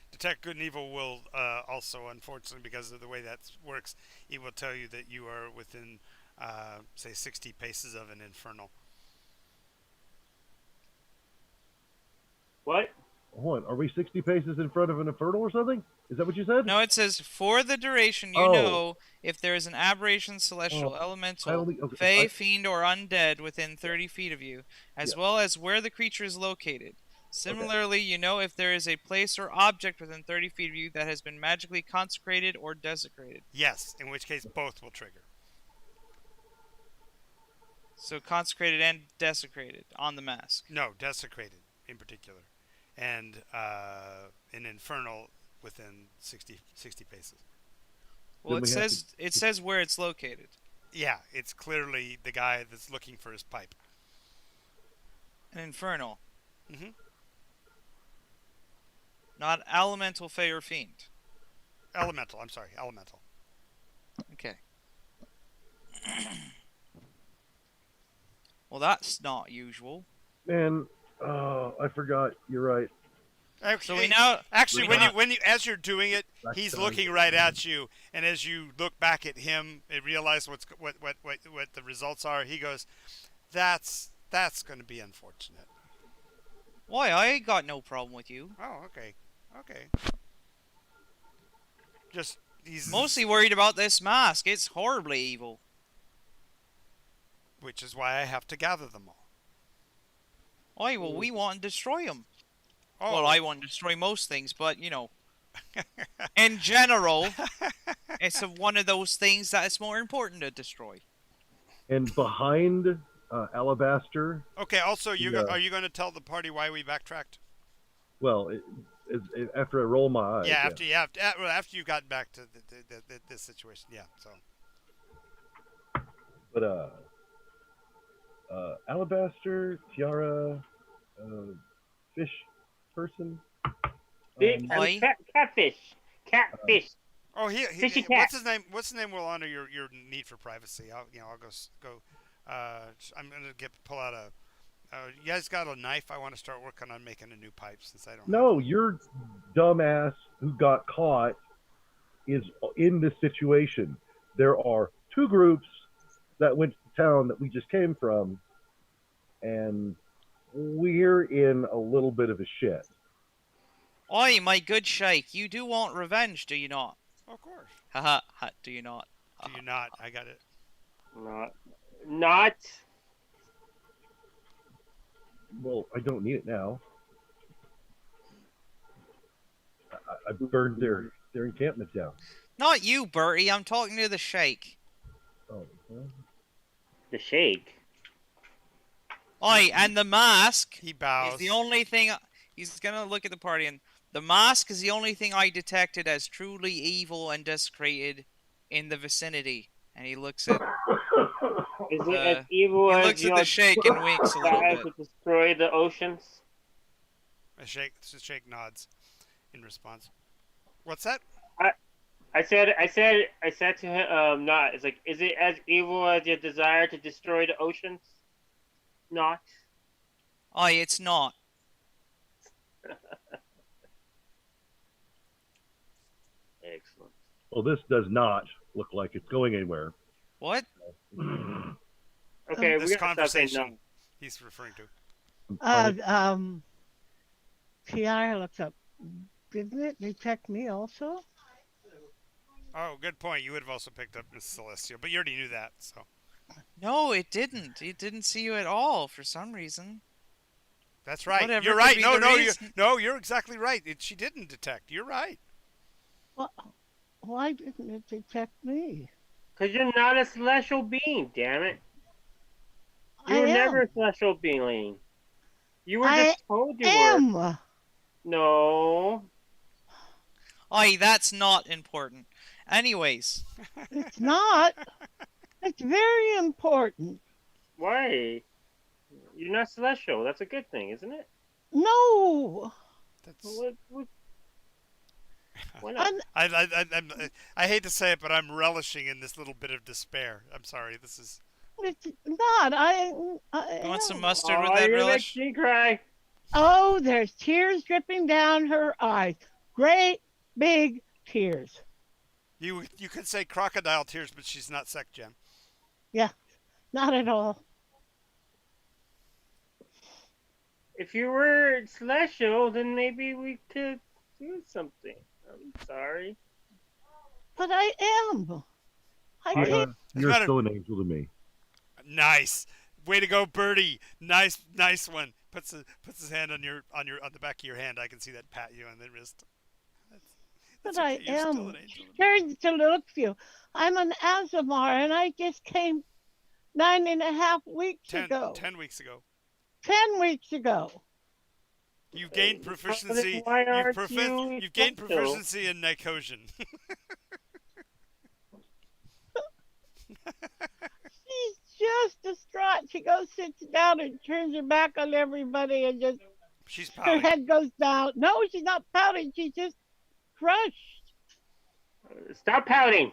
detect good and evil will also, unfortunately, because of the way that works, it will tell you that you are within, say, 60 paces of an infernal. What? hold on. Are we 60 paces in front of an infernal or something? Is that what you said? No, it says for the duration, you Oh. know if there is an aberration, celestial, I elemental, only- okay, fey, I- fiend, or undead within 30 feet of you, as Yeah. well as where the creature is located. Similarly, you know if there is a place or object within 30 feet of you that has been magically consecrated or desecrated. Yes, in which case both will trigger. So consecrated and desecrated on the mask. No, desecrated in particular, and an infernal within 60 paces. Well, Then it we have says where it's located. Yeah, it's clearly the guy that's looking for his pipe. An infernal, Mm-hmm. not elemental, fey, or fiend. Elemental. I'm sorry, elemental. Okay. Well, that's not usual. Man, I forgot. You're right. So we now Actually, we when you as you're doing it, That's he's done. looking right at you, and as you look back at him and realize what the results are, he goes, "That's going to be unfortunate." Why? I ain't got no problem with you. Oh, okay. Just he's Mostly worried about this mask. It's horribly evil. which is why I have to gather them all. Why? Well, we want to destroy them. Oh, Well, I want to destroy most things, but you know, in general, it's one of those things that it's more important to destroy. And behind Alabaster, Okay. Also, Yeah. are you going to tell the party why we backtracked? well, after I roll my eyes. Yeah. After you got back to this situation. Yeah. So. But Alabaster, Tiara, fish person. Oi. Catfish. Oh, Fishy cat. what's his name? What's his name? Will honor your need for privacy. I'll go. I'm gonna pull out a. You guys got a knife? I want to start working on making a new pipe since I don't. No, your dumbass who got caught is in this situation. There are two groups that went to the town that we just came from, and we're in a little bit of a shit. Oi, my good sheikh, you do want revenge, do you not? Of course. Haha, do you not? Do you not? I got it. Not. Well, I don't need it now. I burned their encampment down. Not you, Bertie. I'm talking to the sheikh. Oh, well, The shake. Oi, and the mask He bows. is the only thing. He's gonna look at the party, and the mask is the only thing I detected as truly evil and desecrated in the vicinity. And he looks at Is it as evil he as looks at the sheikh and winks a little guys bit. that destroy the oceans? The shake nods in response. What's that? I said to him, not. It's like, is it as evil as your desire to destroy the oceans? Not. Aye, it's not. Excellent. Well, this does not look like it's going anywhere. What? Okay, we This gotta stop saying no. conversation he's referring to. Tiara looks up. Didn't it detect me also? Oh, good point. You would have also picked up Miss Celestial, but you already knew that, so. No, it didn't. It didn't see you at all for some reason. That's right. Whatever You're could right. be No, the no, reason. you're exactly right. She didn't detect. You're right. Well, why didn't it detect me? Because you're not a celestial being, damn it. You I were am. never a celestial being. You were I just told you were. am. No. Aye, that's not important. Anyways, It's not. It's very important. Why? You're not celestial. That's a good thing, isn't it? No. That's. Why not? I hate to say it, but I'm relishing in this little bit of despair. I'm sorry. This is. It's not. I you want some am. mustard with Oh, that you're gonna make relish? me cry. Oh, there's tears dripping down her eyes. Great big tears. You could say crocodile tears, but she's not sec Jen. Yeah, not at all. If you were celestial, then maybe we could do something. I'm sorry. But I am. I Alright. can't. You're Matter- still an angel to me. Nice. Way to go, Birdie. Nice one. Puts his hand on the back of your hand. I can see that pat you on the wrist. But That's I okay. You're still am. an angel. Turns to look for you. I'm an Azamar, and I just came 9.5 weeks ago. 10 weeks ago. 10 weeks ago. You've gained proficiency. Why aren't You've gained celestial? proficiency in Nycosian. She's just distraught. She goes, sits down, and turns her back on everybody, and just She's her pouting. head goes down. No, she's not pouting. She's just crushed. Stop pouting.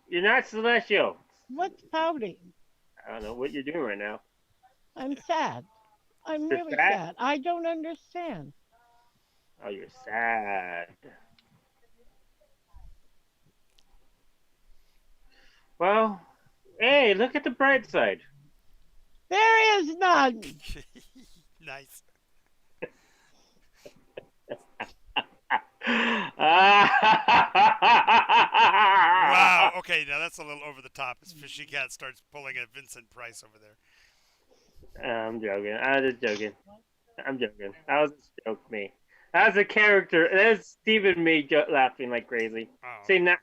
You're not celestial. What's pouting? I don't know what you're doing right now. I'm sad. I'm You're really sad? sad. I don't understand. Oh, you're sad. Well, hey, look at the bright side. There is none. Nice. Wow. Okay, now that's a little over the top. As Fishy Cat starts pulling a Vincent Price over there. I'm joking. I'm just joking. I'm joking. That was a joke, me. As a character, that's Steve and me laughing like crazy. Oh. See, not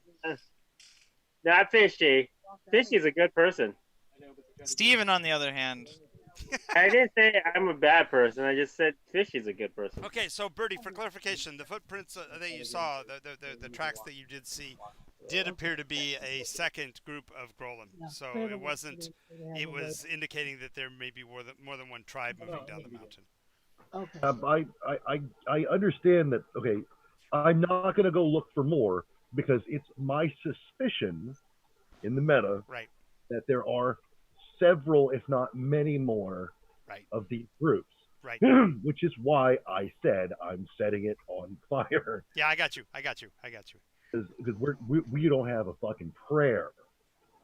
Fishy. Fishy's a good person. Steven, on the other hand. I didn't say I'm a bad person. I just said Fishy's a good person. Okay, so Birdie, for clarification, the footprints that you saw, the tracks that you did see, did appear to be a second group of Grolem. So it wasn't. It was indicating that there may be more than one tribe moving down the mountain. Okay. I understand that. Okay, I'm not going to go look for more because it's my suspicion in the meta Right. that there are several, if not many more, Right. of these groups. Right. Which is why I said I'm setting it on fire. Yeah, I got you. Because we don't have a fucking prayer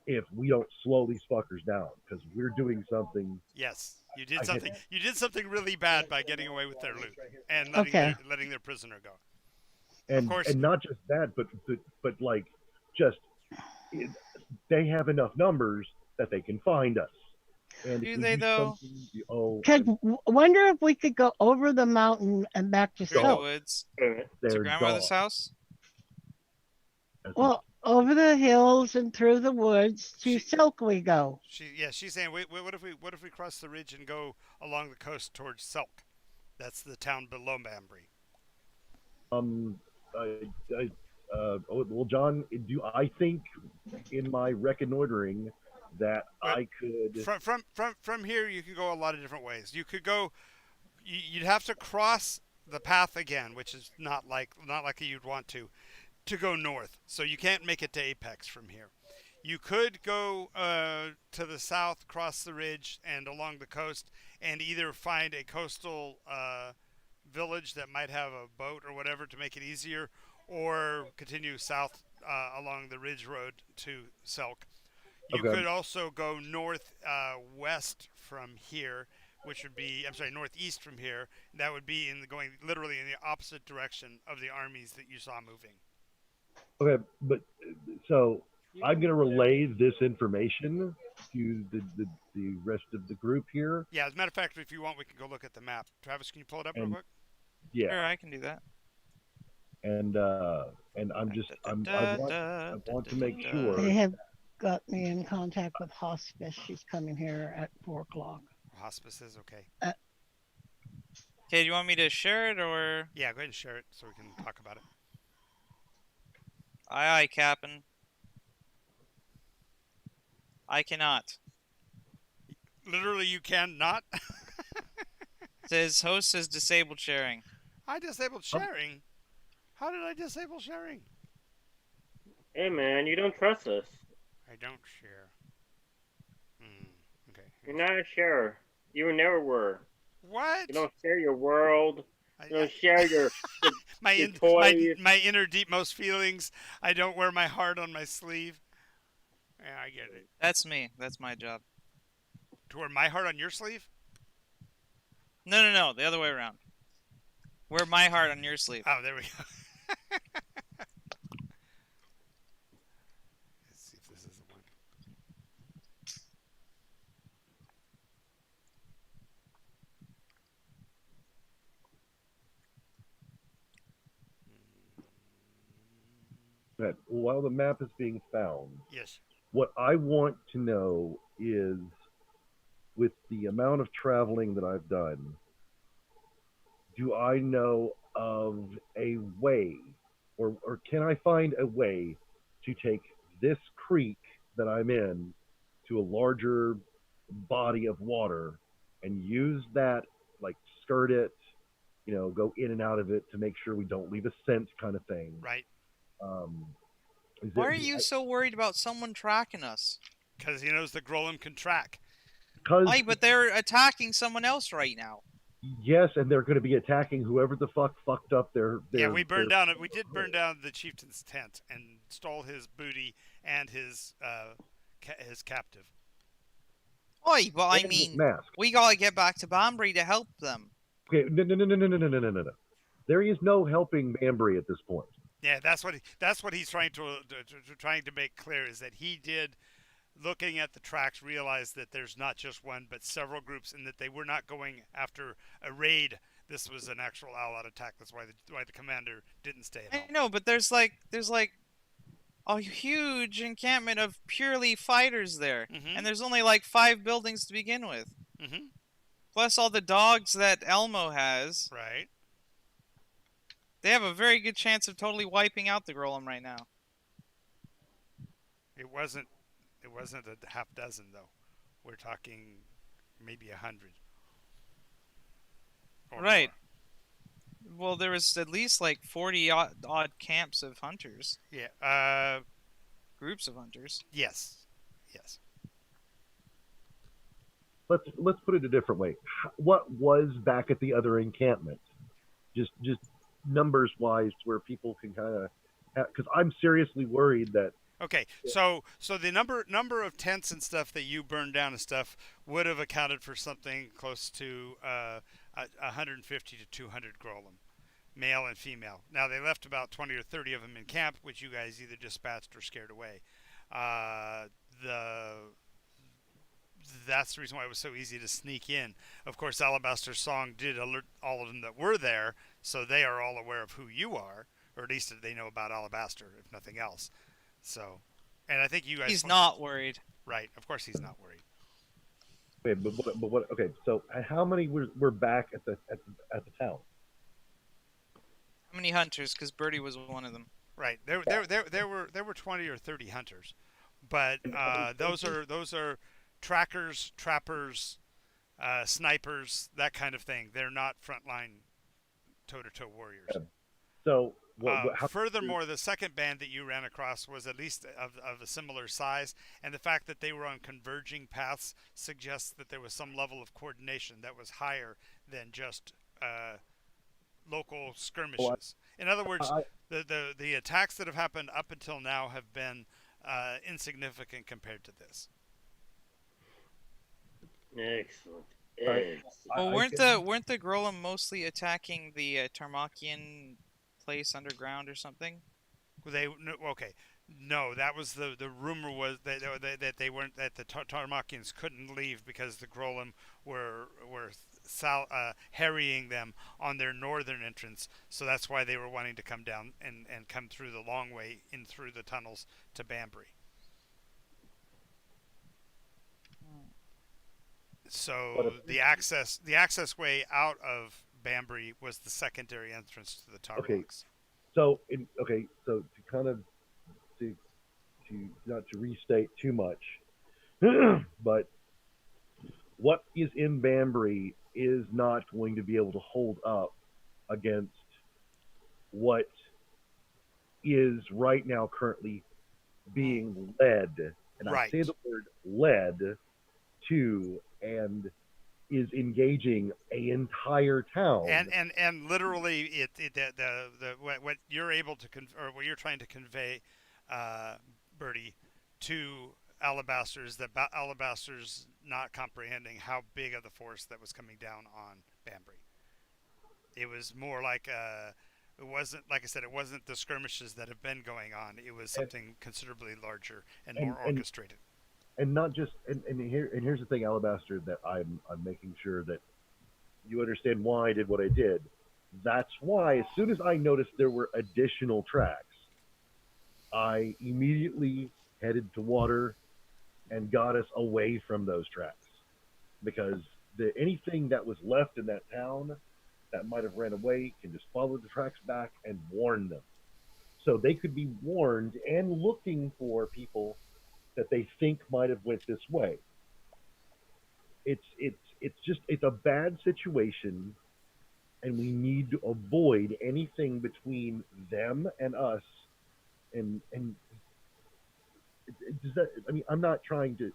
if we don't slow these fuckers down. Because we're doing something. Yes, you did I get something. it. You did something really bad by getting away with their loot and letting their prisoner go. And, Of course. and not just that, but like, just they have enough numbers that they can find us. And Do if we they, though? Wonder if we could go over the mountain and back to Through the Silk. woods. Alright. To they're grandmother's gone. house? Well, over the hills and through the woods to Silk we go. She's saying, wait, what if we cross the ridge and go along the coast towards Selk? That's the town below Bambry. Well, John, I think in my reconnoitering that But I could. From here, you could go a lot of different ways. You could go. You'd have to cross the path again, which is not like you'd want to. to go north. So you can't make it to Apex from here. You could go to the south, cross the ridge, and along the coast, and either find a coastal village that might have a boat or whatever to make it easier, or continue south along the ridge road to Selk. You Okay. could also go north west from here, which would be, I'm sorry, northeast from here. That would be going literally in the opposite direction of the armies that you saw moving. Okay, but so I'm going to relay this information to the rest of the group here. Yeah, as a matter of fact, if you want, we can go look at the map. Travis, can you pull it up real And quick? yeah, Sure, I can do that. and I want to make sure. They have got me in contact with hospice. She's coming here at 4 o'clock. Hospice is okay. Okay, do you want me to share it or? Yeah, go ahead and share it so we can talk about it. Aye, aye, Captain. I cannot. Literally, you cannot. Says host has disabled sharing. I disabled sharing. How did I disable sharing? Hey, man, you don't trust us. I don't share. Okay. You're not a sharer. You never were. What? You don't share your world. I- You don't share your my, your in, toys. my inner deepmost feelings. I don't wear my heart on my sleeve. Yeah, I get it. That's me. That's my job. To wear my heart on your sleeve? No, the other way around. Wear my heart on your sleeve. Oh, there we go. Let's see if this is the one. That while the map is being found, Yes. what I want to know is, with the amount of traveling that I've done, do I know of a way, or can I find a way to take this creek that I'm in to a larger body of water and use that, like skirt it, go in and out of it to make sure we don't leave a scent kind of thing. Right. Why are you so worried about someone tracking us? Because he knows the Grolem can track. Because Aye, but they're attacking someone else right now. yes, and they're going to be attacking whoever the fuck fucked up their Yeah, we burned down it. We did burn down the chieftain's tent and stole his booty and his captive. Oi, but I and his mean, mask. we gotta get back to Banbury to help them. Okay, no. There is no helping Banbury at this point. Yeah, that's what he's trying to make clear, is that he did, looking at the tracks, realize that there's not just one but several groups, and that they were not going after a raid. This was an actual all-out attack. That's why the commander didn't stay at home. I know, but there's like a huge encampment of purely fighters there, Mhm. and there's only like 5 buildings to begin with. Mhm. Plus all the dogs that Elmo has. Right. They have a very good chance of totally wiping out the Golem right now. It wasn't a half dozen though. We're talking maybe 100. Or Right. more. Well, there was at least like 40 odd camps of hunters, Yeah. groups of hunters. Yes. Yes. Let's put it a different way. What was back at the other encampment? Just numbers wise, where people can kind of, because I'm seriously worried that. Okay, so the number of tents and stuff that you burned down and stuff would have accounted for something close to 150 to 200 Grolem, male and female. Now they left about 20 or 30 of them in camp, which you guys either dispatched or scared away. That's the reason why it was so easy to sneak in. Of course, Alabaster's song did alert all of them that were there, so they are all aware of who you are, or at least they know about Alabaster, if nothing else. So, and I think you guys. He's not worried. Right. Of course, he's not worried. Okay, but what? Okay, so how many were back at the town? How many hunters? Because Birdie was one of them. Right. There were 20 or 30 hunters, but those are trackers, trappers, snipers, that kind of thing. They're not frontline toe-to-toe warriors. So How, Furthermore, the second band that you ran across was at least of a similar size, and the fact that they were on converging paths suggests that there was some level of coordination that was higher than just local skirmishes. In other words, I, the attacks that have happened up until now have been insignificant compared to this. Excellent. I- Excellent. Well, I weren't the Golem mostly attacking the Tarmakian place underground or something? Okay, no, that was the rumor was that they weren't that the Tarmakians couldn't leave because the Golem were harrying them on their northern entrance, so that's why they were wanting to come down and come through the long way in through the tunnels to Banbury. So the access way out of Banbury was the secondary entrance to the Tarmacs. so to kind of to not to restate too much, but what is in Banbury is not going to be able to hold up against what is right now currently being led, and I say the word led to, and is engaging an entire town. And literally, what you're able to or what you're trying to convey, Bertie, to Alabaster is that Alabaster's not comprehending how big of the force that was coming down on Banbury. It was more like it wasn't, like I said, it wasn't the skirmishes that have been going on. It was something considerably larger and more orchestrated. And not just here's the thing, Alabaster, that I'm making sure that you understand why I did what I did. That's why as soon as I noticed there were additional tracks, I immediately headed to water and got us away from those tracks, because anything that was left in that town that might have ran away can just follow the tracks back and warn them, so they could be warned and looking for people that they think might have went this way. It's a bad situation, and we need to avoid anything between them and us. And does that? I mean, I'm not trying to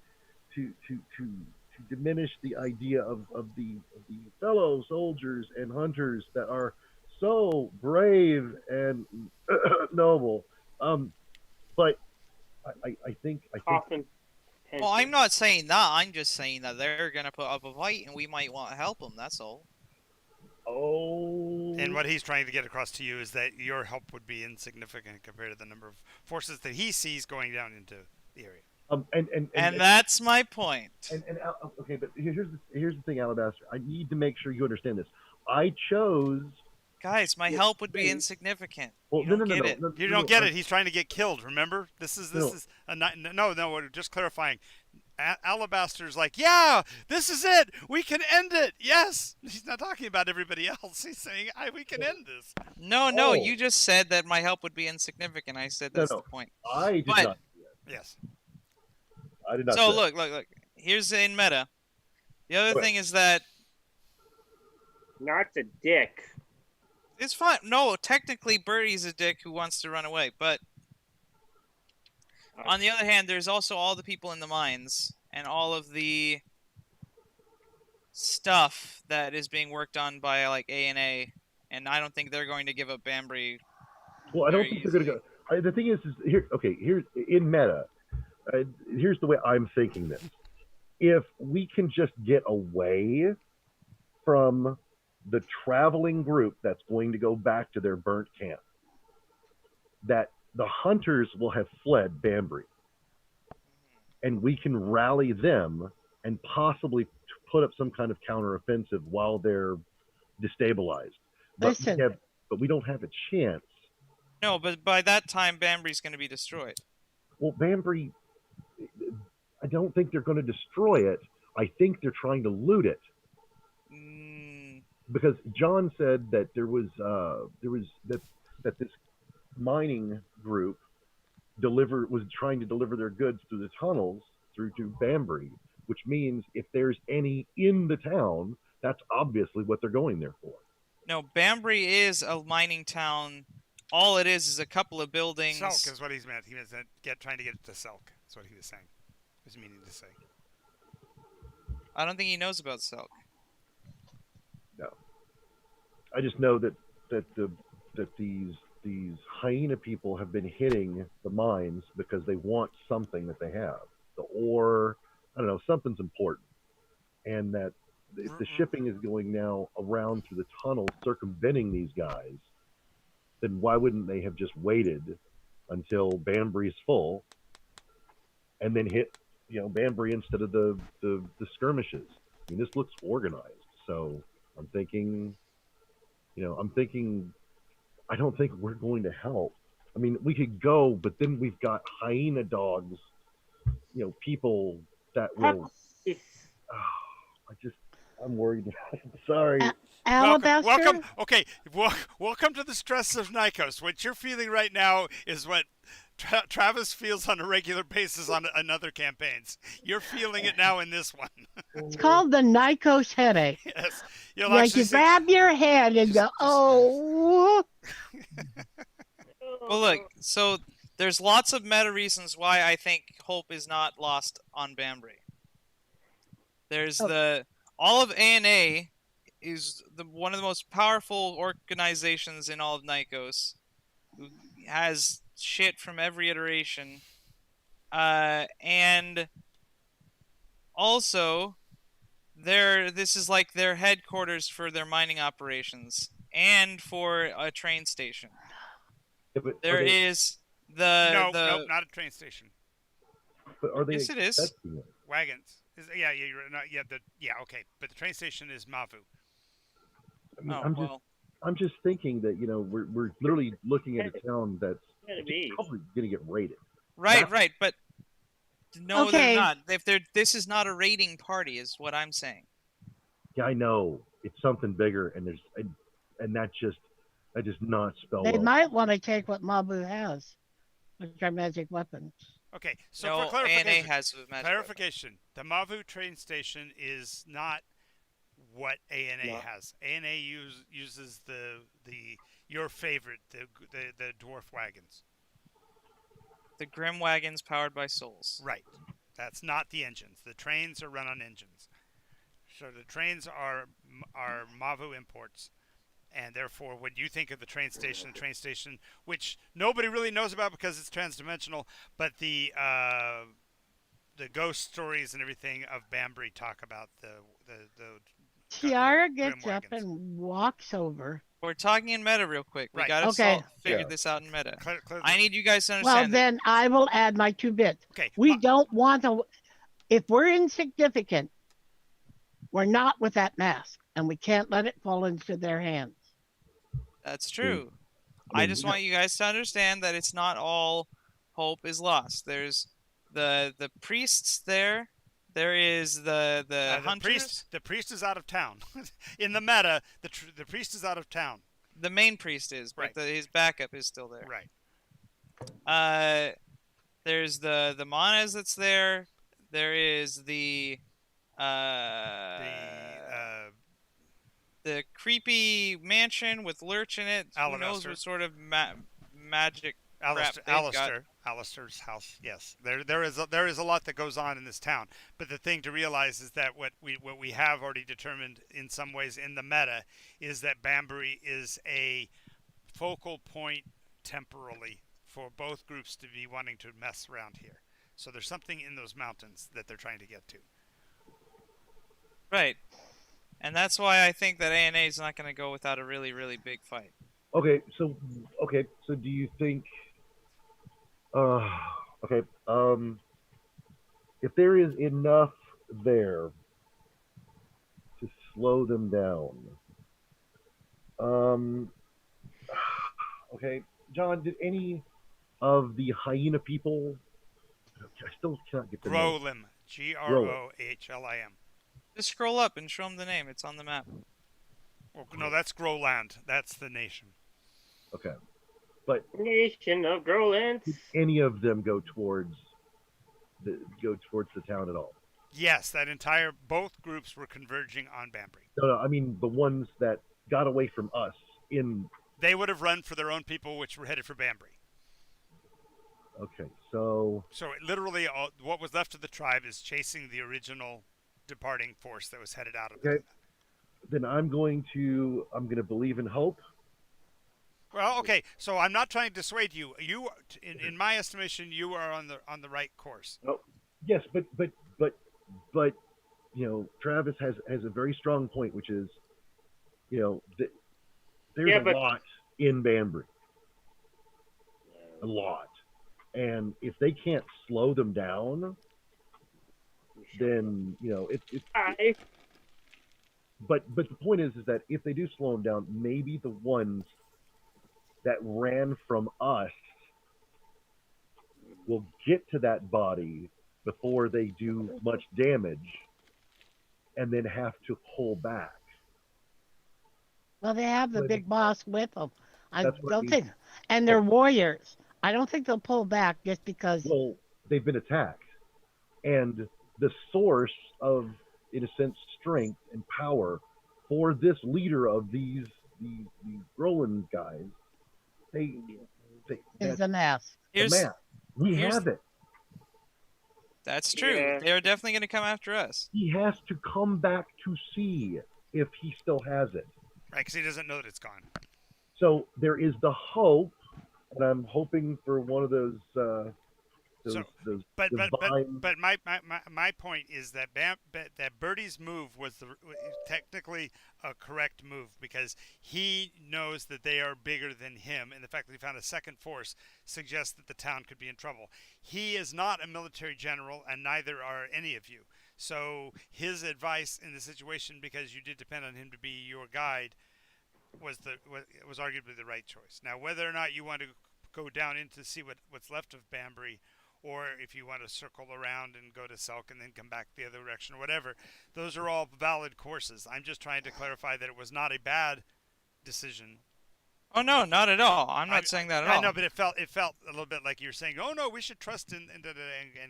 diminish the idea of the fellow soldiers and hunters that are so brave and noble, but I think. Well, I'm not saying that. I'm just saying that they're gonna put up a fight, and we might want to help them. That's all. Oh. And what he's trying to get across to you is that your help would be insignificant compared to the number of forces that he sees going down into the area. And that's my point. Okay, but here's the thing, Alabaster. I need to make sure you understand this. I chose. Guys, my help would be insignificant. Well, You don't get it. You don't get it. He's trying to get killed. Remember, this is no. Just clarifying. Alabaster's like, yeah, this is it. We can end it. Yes. He's not talking about everybody else. He's saying, we can end this. No. You just said that my help would be insignificant. I said that's the point. I did not. Yes. I did not. So look. Here's in meta. The other thing is that. Not a dick. It's fine. No, technically, Birdie's a dick who wants to run away. But on the other hand, there's also all the people in the mines and all of the stuff that is being worked on by like A&A, and I don't think they're going to give up Banbury. Well, I don't think they're going to go. The thing is here. Okay, here's in meta. Here's the way I'm thinking this. If we can just get away from the traveling group that's going to go back to their burnt camp, that the hunters will have fled Banbury, and we can rally them and possibly put up some kind of counteroffensive while they're destabilized. But we don't have a chance. No, but by that time, Banbury's going to be destroyed. Well, Banbury, I don't think they're going to destroy it. I think they're trying to loot it. Because John said that there was that this mining group was trying to deliver their goods through the tunnels through to Banbury, which means if there's any in the town, that's obviously what they're going there for. No, Banbury is a mining town all it is a couple of buildings. Selk is what he's meant. He was trying to get it to Selk. That's what he was saying. He was meaning to say. I don't think he knows about Selk. No. I just know that these hyena people have been hitting the mines because they want something that they have. The ore, I don't know, something's important. And that if the shipping is going now around through the tunnels circumventing these guys, then why wouldn't they have just waited until Banbury's full and then hit, Banbury instead of the skirmishes? I mean, this looks organized. So I'm thinking, I don't think we're going to help. I mean, we could go, but then we've got hyena dogs, people that will. I'm worried. Sorry. Alabaster? Welcome. Okay, welcome to the stress of Nycos. What you're feeling right now is what Travis feels on a regular basis on other campaigns. You're feeling it now in this one. It's called the Nycos headache. Yes, you'll Like actually you see. grab your head and go, oh. Well, look, so there's lots of meta reasons why I think hope is not lost on Banbury. There's all of ANA is one of the most powerful organizations in all of Nycos, who has shit from every iteration, and also this is like their headquarters for their mining operations and for a train station. Yeah, but There is the Nope, not a train station. But are they? Yes, it is. expecting it? Wagons. Okay. But the train station is Mavu. I mean, well, I'm just thinking that we're literally looking at a town that's Gotta be. probably going to get raided. right, but no, Okay. they're not. This is not a raiding party, is what I'm saying. Yeah, I know it's something bigger, and that just not spell They well. might want to take what Mabu has, which are magic weapons. Okay, so No, for clarification, ANA has a magic clarification, the Mavu train station is not what ANA No. has. ANA uses your favorite, the dwarf wagons. The Grim Wagons powered by souls. Right. That's not the engines. The trains are run on engines. So the trains are Mavu imports. And therefore, when you think of the train station, which nobody really knows about because it's transdimensional, but the ghost stories and everything of Banbury talk about the Tiara Grim gets up wagons. and walks over. We're talking in meta real quick. We Right. gotta Okay. figure Yeah. this out in meta. Clear I need you guys to Well, understand. then I will add my 2 bits. okay. We don't want to. If we're insignificant, we're not with that mask, and we can't let it fall into their hands. That's true. I I mean, just want you guys to understand that it's not all hope is lost. There's the priests there. There is the hunters. The priest is out of town. In the meta, the priest is out of town. The main priest is, but Right. his backup is still there. Right. There's the Manas that's there. There is the creepy mansion with Lurch in it. Who knows Alabaster. what sort of magic Alistair, crap they've got. Alistair's house. Yes, there is a lot that goes on in this town. But the thing to realize is that what we have already determined in some ways in the meta is that Banbury is a focal point temporally for both groups to be wanting to mess around here. So there's something in those mountains that they're trying to get to. Right. And that's why I think that ANA is not going to go without a really, really big fight. Okay, so do you think? If there is enough there to slow them down, okay, John, did any of the hyena people? I still can't get the name. Grohlim, Grohlim. Just scroll up and show them the name. It's on the map. Well, no, that's Groland. That's the nation. Okay, but Nation of Growlands. did any of them go towards the town at all? Yes, both groups were converging on Banbury. No, I mean the ones that got away from us in They would have run for their own people, which were headed for Banbury. Okay, so So literally, what was left of the tribe is chasing the original departing force that was headed out of okay, then I'm going to believe in hope. Well, okay. So I'm not trying to dissuade you. In my estimation, you are on the right course. Oh, yes, but Travis has a very strong point, which is, there's Yeah, a but- lot in Banbury, a lot, and if they can't slow them down, then I But the point is that if they do slow them down, maybe the ones that ran from us will get to that body before they do much damage, and then have to pull back. Well, they have the big boss with them. I That's what don't we- think, and they're warriors. I don't think they'll pull back just because. Well, they've been attacked, and the source of, in a sense, strength and power for this leader of these Roland guys, they Is that's the mask. the Here's map. We here's- have it. That's true. Yeah. They're definitely going to come after us. He has to come back to see if he still has it. Right, because he doesn't know that it's gone. So there is the hope, and I'm hoping for one of those But divine. my point is that that Birdie's move was technically a correct move, because he knows that they are bigger than him, and the fact that he found a second force suggests that the town could be in trouble. He is not a military general, and neither are any of you. So his advice in the situation, because you did depend on him to be your guide, was arguably the right choice. Now, whether or not you want to go down in to see what's left of Banbury, or if you want to circle around and go to Selk and then come back the other direction or whatever, those are all valid courses. I'm just trying to clarify that it was not a bad decision. Oh no, not at all. I'm not saying that at all. I know, but it felt a little bit like you're saying, oh no, we should trust and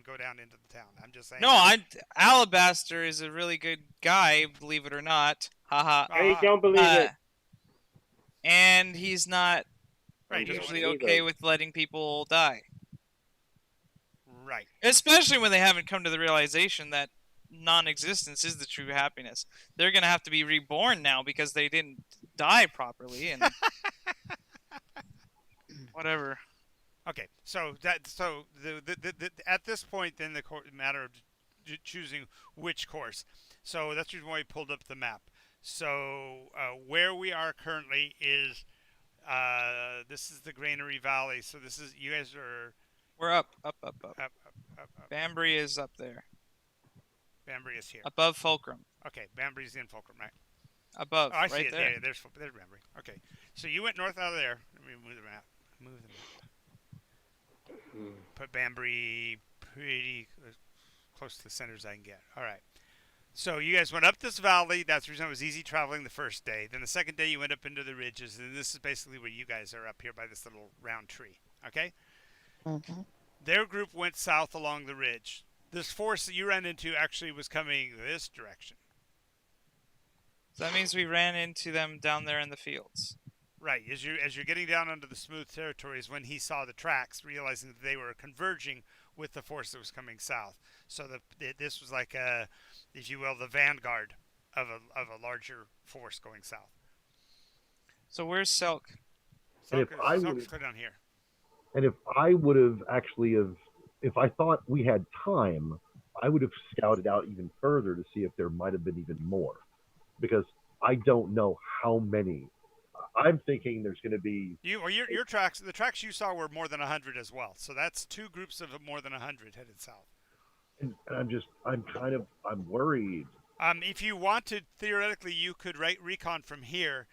go down into the town. I'm just saying. No, Alabaster is a really good guy, believe it or not. Haha. I don't believe it. And he's not Right, Yeah. usually either. okay with letting people die. Right. Especially when they haven't come to the realization that non-existence is the true happiness. They're going to have to be reborn now because they didn't die properly and whatever. Okay, so at this point, then the matter of choosing which course. So that's the reason why we pulled up the map. So where we are currently is this is the Granary Valley. So this is, you guys are We're up. up. Banbury is up there. Banbury is here. Above Fulcrum. Okay, Banbury's in Fulcrum, right? Above, Oh, I see right it. there. There's Banbury. Okay, so you went north out of there. Let me move the map. Put Banbury pretty close to the center as I can get. All right. So you guys went up this valley. That's the reason it was easy traveling the first day. Then the second day you went up into the ridges, and this is basically where you guys are up here by this little round tree. Okay. Mhm. Their group went south along the ridge. This force that you ran into actually was coming this direction. So that means we ran into them down there in the fields. Right, as you're getting down onto the smooth territories, when he saw the tracks, realizing that they were converging with the force that was coming south. So this was like if you will, the vanguard of a larger force going south. So where's Selk? And if I Selk would- is clear down here. And if I would have if I thought we had time, I would have scouted out even further to see if there might have been even more, because I don't know how many. I'm thinking there's going to be. Your tracks, the tracks you saw were more than 100 as well. So that's two groups of more than 100 headed south. And I'm worried. If you wanted, theoretically, you could recon from here.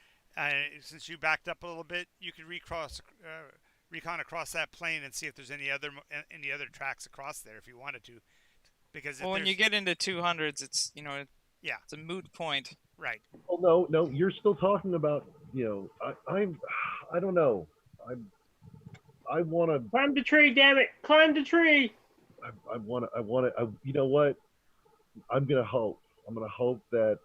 Since you backed up a little bit, you could recon across that plain and see if there's any other tracks across there if you wanted to. Because Well, when you get into 200s, it's Yeah. it's a moot point. right. Well, no, you're still talking about. I don't know. I want to. Climb the tree, damn it! Climb the tree! I want to. You know what? I'm gonna hope. I'm gonna hope that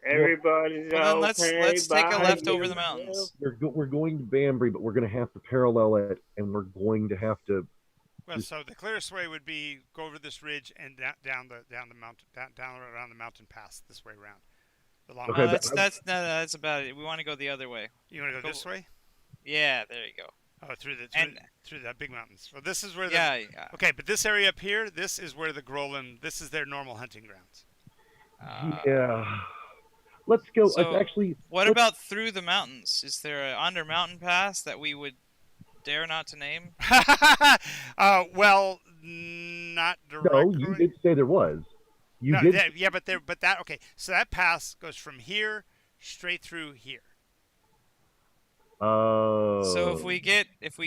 Everybody's Well, then okay. let's take a by left over the yourself. mountains. We're going to Banbury, but we're going to have to parallel it, and we're going to have to. Well, so the clearest way would be go over this ridge and down the mountain, down around the mountain pass this way around. The long Okay, Oh, but that's about it. We want to go the other way. You want to go this way? Yeah, there you go. Oh, through the big mountains. Well, this is where Yeah. Okay, but this area up here, this is where the Grolin. This is their normal hunting grounds. Yeah. Let's go. So, actually, What about through the mountains? Is there an under mountain pass that we would dare not to name? Well, not directly. no, you did say there was. You No, did. okay. So that pass goes from here straight through here. So if we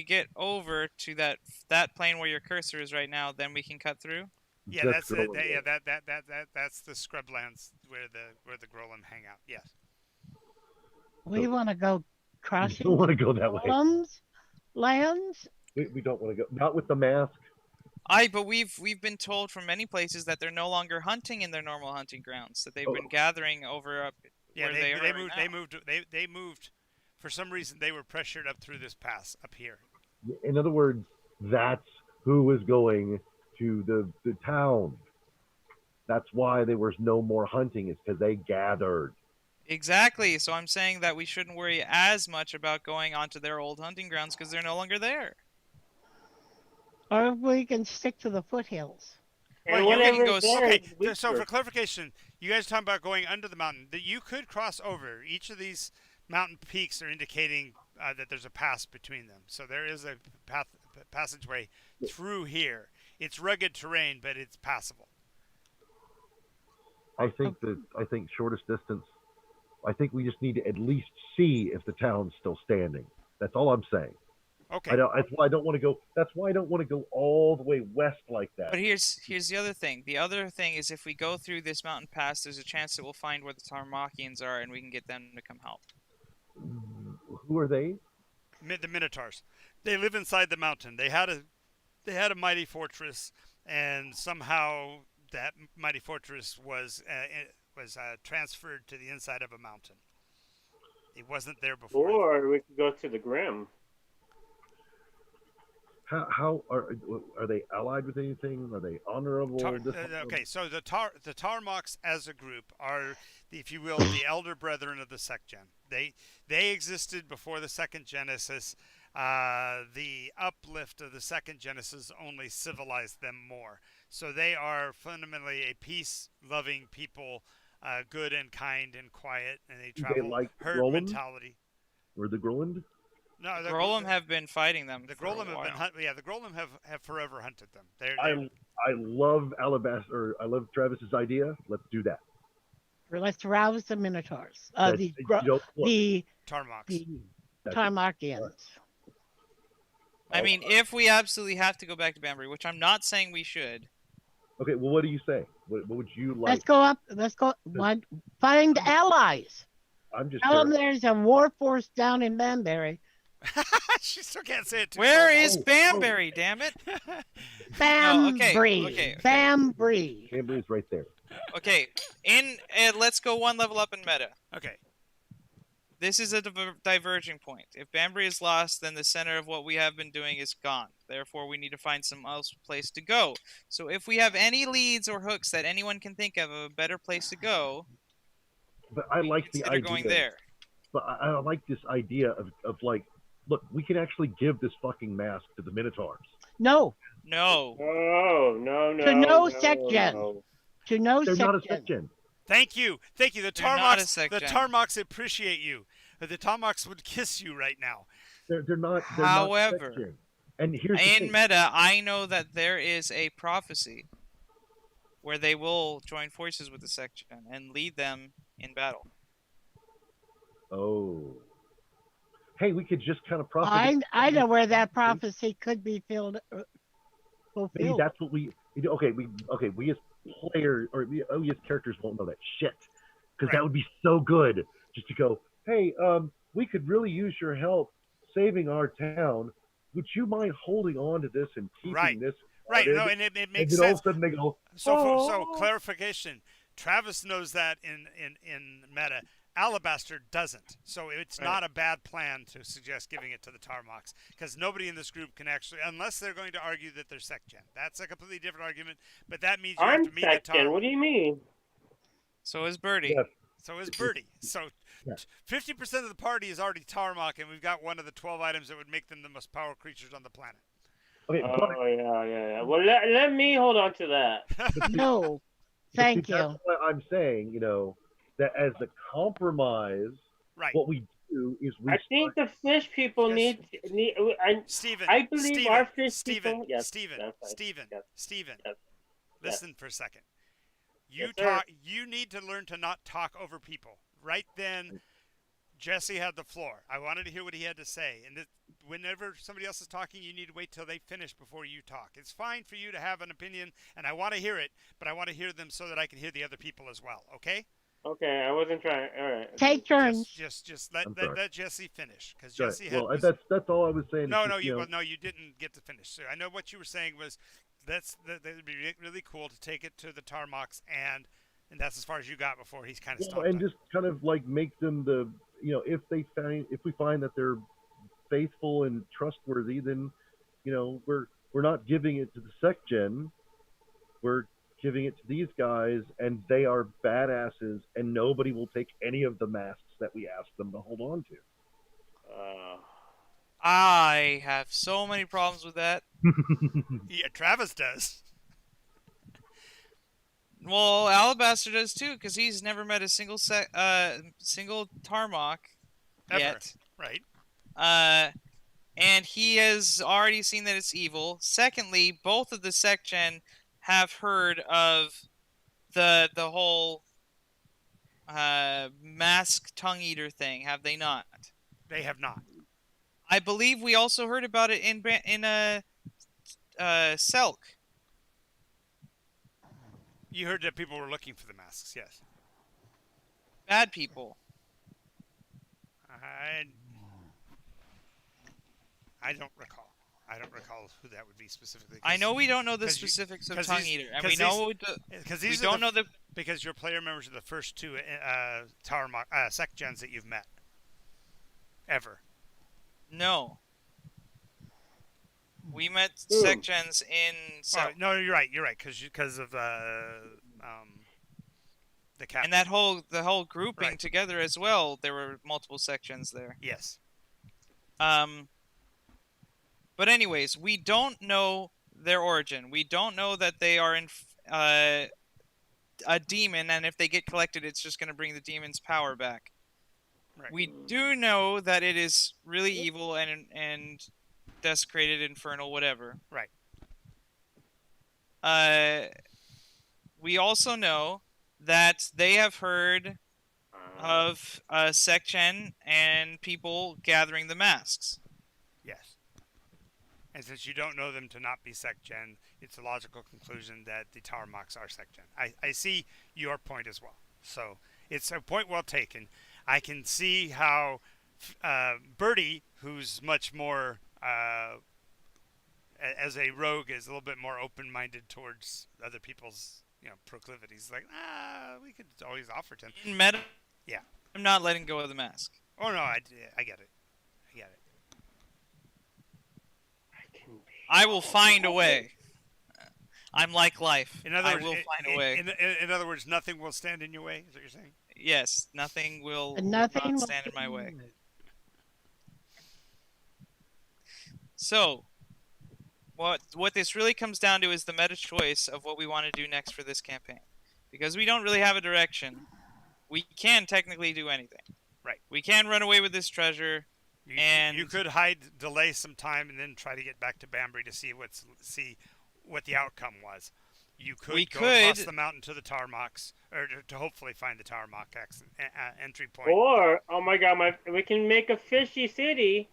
get over to that plane where your cursor is right now, then we can cut through. Yeah, that's it. That's the scrublands where the Grolin hang out. Yes. We want to go we crossing don't want to go that way. lands. We don't want to go. Not with the mask. But we've been told from many places that they're no longer hunting in their normal hunting grounds. That they've been gathering over up where they are right now. They moved. For some reason, they were pressured up through this pass up here. In other words, that's who was going to the town. That's why there was no more hunting. Is because they gathered. Exactly. So I'm saying that we shouldn't worry as much about going onto their old hunting grounds because they're no longer there. Or we can stick to the foothills. And Well, you can whatever's go- there Okay, is weaker. so for clarification, you guys are talking about going under the mountain. That you could cross over. Each of these mountain peaks are indicating that there's a pass between them. So there is a passageway through here. It's rugged terrain, but it's passable. I think shortest distance. I think we just need to at least see if the town's still standing. That's all I'm saying. Okay. That's why I don't want to go. That's why I don't want to go all the way west like that. But here's the other thing. The other thing is if we go through this mountain pass, there's a chance that we'll find where the Tarmakians are, and we can get them to come help. Who are they? The Minotaurs. They live inside the mountain. They had a mighty fortress, and somehow that mighty fortress was transferred to the inside of a mountain. It wasn't there before. Or we could go to the Grim. How are they allied with anything? Are they honorable? Okay, so the Tarmoks as a group are, if you will, the elder brethren of the Secgen. They existed before the second Genesis. The uplift of the second Genesis only civilized them more. So they are fundamentally a peace-loving people, good and kind and quiet, and they travel like herd Roland? mentality. Were the Groland? No, The Grolem have been fighting them. The for a Grolem have while. been the Grolem have forever hunted them. I love Alabaster. I love Travis's idea. Let's do that. Or let's rouse the Minotaurs. The Tarmoks. the Tarmakians. I mean, if we absolutely have to go back to Banbury, which I'm not saying we should. Okay, well, what do you say? What would you like? Let's go up. Let's go. Find allies. I'm just. Tell them there's a war force down in Banbury. She still can't say it. Where is Banbury? Damn it! Banbury. Okay. Banbury. Banbury's right there. Okay, let's go one level up in meta. Okay. This is a diverging point. If Banbury is lost, then the center of what we have been doing is gone. Therefore, we need to find some else place to go. So if we have any leads or hooks that anyone can think of a better place to go, but I like the idea. Going there. But I like this idea of like, look, we can actually give this fucking mask to the Minotaurs. No. No. No. To no section. No. To no They're section. not a section. Thank you. The They're not a Tarmoks. section. The Tarmoks appreciate you. The Tarmoks would kiss you right now. They're not. However, not section. And here's the in thing. meta, I know that there is a prophecy where they will join forces with the section and lead them in battle. Oh. Hey, we could just kind of prophecy. I know where that prophecy could be fulfilled. Maybe that's what we. Okay, we as players or we as characters won't know that shit because that would be so good just to go. Hey, we could really use your help saving our town. Would you mind holding on to this and keeping this? Right. No, and it makes sense. All of a sudden they go. So clarification. Travis knows that in meta. Alabaster doesn't, so it's Right. not a bad plan to suggest giving it to the Tarmox, because nobody in this group can actually, unless they're going to argue that they're sec-gen. That's a completely different argument, but that means you have I'm to meet the section. What Tarmox. do you mean? So is Birdie. Yes. So is Birdie. So Yeah. 50% of the party is already Tarmox, and we've got one of the 12 items that would make them the most powerful creatures on the planet. Okay, Oh yeah. Well, let me hold on to that. No, but thank see, that's you. why I'm saying, that as the compromise, Right. what we do is we I think the fish people Yes. need. Steven. I believe Steven, our fish Steven, people. Yes. Steven, that's right. Steven, Yes. Steven. Yes. Listen for a second. You Yes, sir. talk. You need to learn to not talk over people. Right then, Jesse had the floor. I wanted to hear what he had to say, and whenever somebody else is talking, you need to wait till they finish before you talk. It's fine for you to have an opinion, and I want to hear it, but I want to hear them so that I can hear the other people as well. Okay? Okay, I wasn't trying. All right. Take turns. Just I'm sorry. let Jesse finish, because Sorry. Jesse had. Well, that's all I was saying. No, is no, just, no, you didn't get to finish. So I know what you were saying was that'd be really cool to take it to the Tarmox, and that's as far as you got before he's kind of stopped. and just kind of like make them if we find that they're faithful and trustworthy, then we're not giving it to the sec gen. We're giving it to these guys, and they are badasses, and nobody will take any of the masks that we ask them to hold on to. I have so many problems with that. Yeah, Travis does. Well, Alabaster does too, because he's never met a single Tarmok Ever. yet. Right. And he has already seen that it's evil. Secondly, both of the sec-gen have heard of the whole mask tongue eater thing, have they not? They have not. I believe we also heard about it in Selk. You heard that people were looking for the masks, yes. Bad people. I don't recall. I don't recall who that would be specifically. I know we don't know the 'cause you- specifics of 'cause tongue these- eater, and 'cause we know Because we these don't know the. because your player members are the first two Tower sec gens that you've met ever. No. We met Ooh. sec-gens in Selk. No, you're right. You're right because of the captain. And the whole grouping Right. together as well, there were multiple sections there. Yes. But anyways, we don't know their origin. We don't know that they are a demon, and if they get collected, it's just going to bring the demon's power back. Right. We do know that it is really evil and desecrated, infernal, whatever. Right. We also know that they have heard of sec-gen and people gathering the masks. Yes. And since you don't know them to not be sec-gen, it's a logical conclusion that the Tarmox are sec-gen. I see your point as well. So it's a point well taken. I can see how Birdie, who's much more, as a rogue, is a little bit more open-minded towards other people's proclivities. Like, we could always offer to him. In meta, Yeah. I'm not letting go of the mask. Oh, no, I get it. I will find a way. I'm like life. In other I words, will find a way. In other words, nothing will stand in your way. Is what you're saying? Yes, nothing will Nothing not will stand in my way. So, what this really comes down to is the meta choice of what we want to do next for this campaign. Because we don't really have a direction, we can technically do anything. Right. We can run away with this treasure. You could delay some time, and then try to get back to Banbury to see what the outcome was. You could go across the mountain to the Tarmox, or to hopefully find the Tarmox entry point. Or, oh my god, we can make a fishy city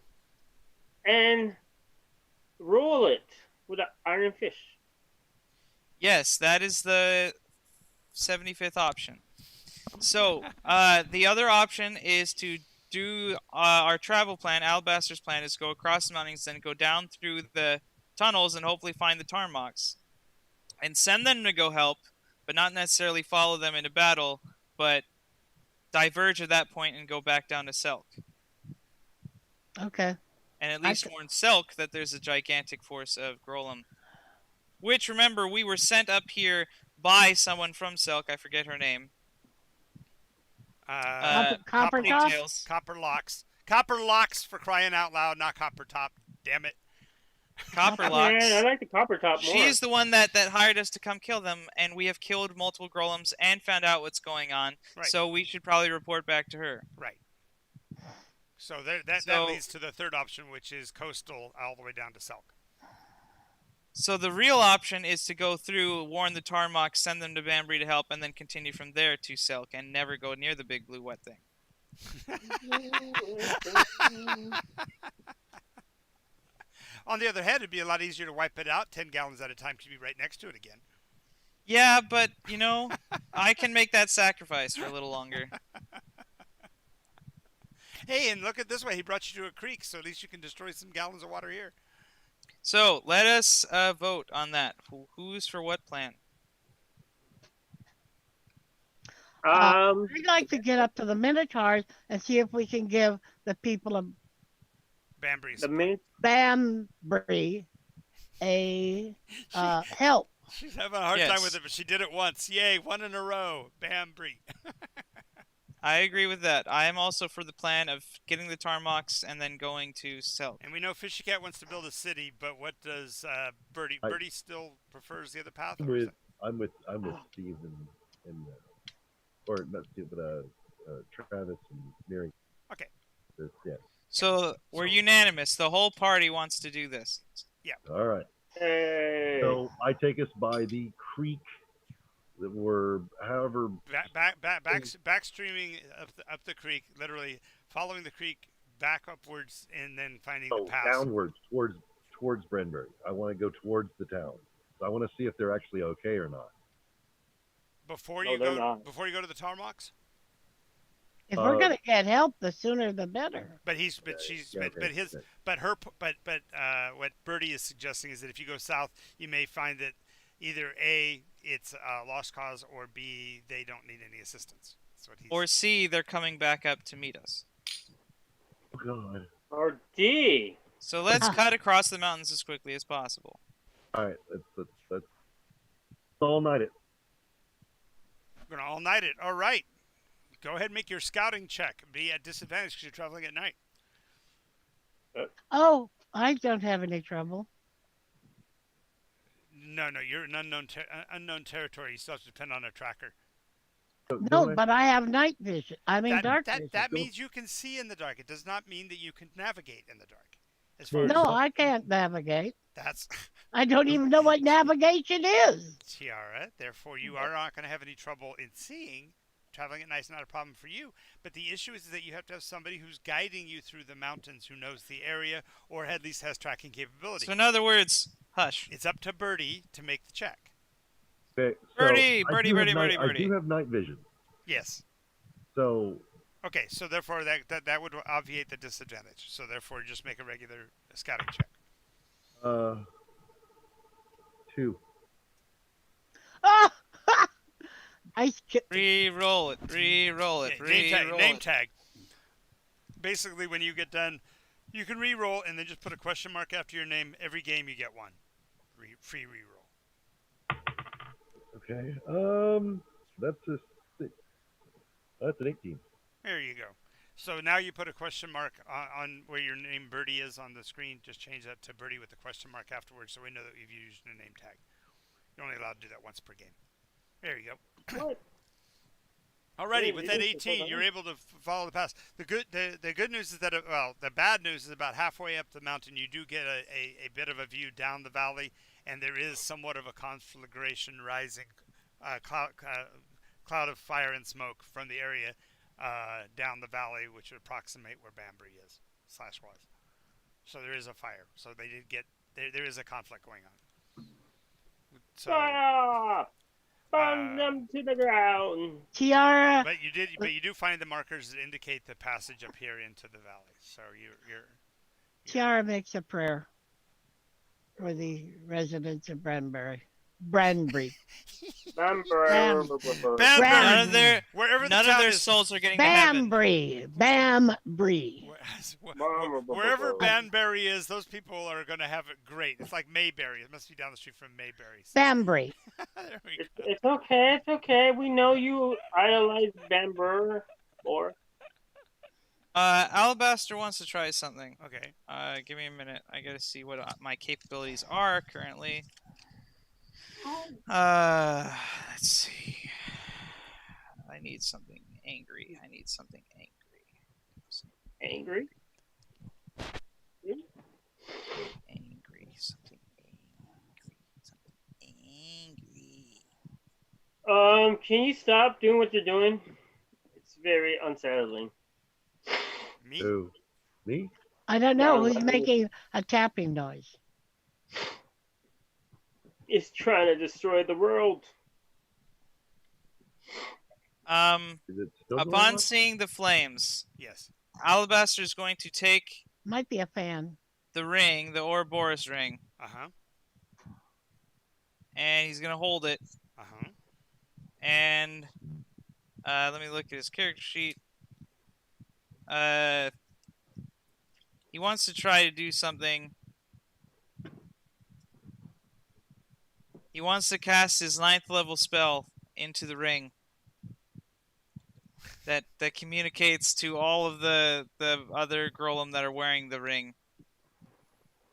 and rule it with an iron fish. Yes, that is the 75th option. So, the other option is to do our travel plan. Alabaster's plan is go across the mountains, then go down through the tunnels and hopefully find the Tarmox. And send them to go help but not necessarily follow them into battle, but diverge at that point and go back down to Selk. Okay. And at I least c- warn Selk that there's a gigantic force of Grolem. Which, remember, we were sent up here by someone from Selk. I forget her name. Copper top? Pigtails. Copper locks. Copper locks, for crying out loud, not copper top. Damn it. Copper Man, I Locks. like the copper top more. She's the one that hired us to come kill them, and we have killed multiple Grolems and found out what's going on. Right. So we should probably report back to her. Right. So that leads to the third option, which is coastal all the way down to Selk. So the real option is to go through, warn the Tarmox, send them to Banbury to help, and then continue from there to Selk and never go near the big blue wet thing. On the other hand, it'd be a lot easier to wipe it out 10 gallons at a time because you'd be right next to it again. Yeah, but, I can make that sacrifice for a little longer. Hey, and look at it this way. He brought you to a creek, so at least you can destroy some gallons of water here. So, let us vote on that. Who's for what plan? I'd like to get up to the Minotaurs and see if we can give the people of Banbury's. Banbury a help. She's having a hard time with it, but she did it once. Yay, 1 in a row. Banbury. I agree with that. I am also for the plan of getting the Tarmox and then going to Selk. And we know Fishy Cat wants to build a city, but what does Birdie? Birdie still prefers the other path? I'm with Steve and or not Steve, but Travis and Mary. Okay. Yeah. So we're unanimous. The whole party wants to do this. Yeah. All right. Hey. So I take us by the creek that we're, however, backstreaming up the creek, literally following the creek back upwards, and then finding the pass. Downwards towards Brenbury. I want to go towards the town. So I want to see if they're actually okay or not. Before you go to the Tarmox. If we're gonna get help, the sooner the better. What Birdie is suggesting is that if you go south, you may find that either A, it's a lost cause, or B, they don't need any assistance. That's what Or C, they're coming back up to meet us. Oh God. Or D. So let's cut across the mountains as quickly as possible. All right, let's all night it. We're gonna all night it. All right. Go ahead and make your scouting check. Be at disadvantage because you're traveling at night. Oh, I don't have any trouble. No, you're in unknown territory. You still have to depend on a tracker. No, but I have night vision. I mean dark vision. That means you can see in the dark. It does not mean that you can navigate in the dark. No, I can't navigate. That's. I don't even know what navigation is. Tiara, therefore you are not going to have any trouble in seeing. Traveling at night is not a problem for you, but the issue is that you have to have somebody who's guiding you through the mountains, who knows the area, or at least has tracking capability. So in other words, hush. It's up to Birdie to make the check. Okay, Birdie. I do have night vision. Yes. So. Okay, so therefore that would obviate the disadvantage. So therefore, just make a regular scouting check. 2. Ah! Re-roll it. Name tag. Basically, when you get done, you can re-roll and then just put a question mark after your name. Every game you get one. Free re-roll. Okay. That's an 18. There you go. So now you put a question mark on where your name Birdie is on the screen. Just change that to Birdie with a question mark afterwards, so we know that you've used a name tag. You're only allowed to do that once per game. There you go. Alrighty, with that 18, you're able to follow the pass. The good news is that the bad news is about halfway up the mountain, you do get a bit of a view down the valley, and there is somewhat of a conflagration rising, cloud of fire and smoke from the area down the valley, which would approximate where Banbury is /was. So there is a fire. So they did get there is a conflict going on. So. Burn them to the ground. Tiara. But you do find the markers that indicate the passage up here into the valley. So you're Tiara makes a prayer for the residents of Branbury. Branbury. Bam. Banbury. None of their Wherever the none of town their is. souls are getting to heaven. Banbury. Wherever Banbury is, those people are going to have it great. It's like Mayberry. It must be down the street from Mayberry. Banbury. There we go. It's okay. It's okay. We know you idolize Bamber more. Alabaster wants to try something. Okay. Give me a minute. I gotta see what my capabilities are currently. Let's see. I need something angry. I need something angry. Angry? Angry. Something angry. Something angry. Can you stop doing what you're doing? It's very unsettling. Me? Who? Me? I don't know Yeah, who's making a tapping noise. It's trying to destroy the world. Is it still going Upon on? seeing the flames, Yes. Alabaster is going to take Might be a fan. the ring, the Ouroboros ring, Uh-huh. and he's gonna hold it. Uh-huh. And let me look at his character sheet. He wants to try to do something. He wants to cast his 9th level spell into the ring. That communicates to all of the other Golem that are wearing the ring.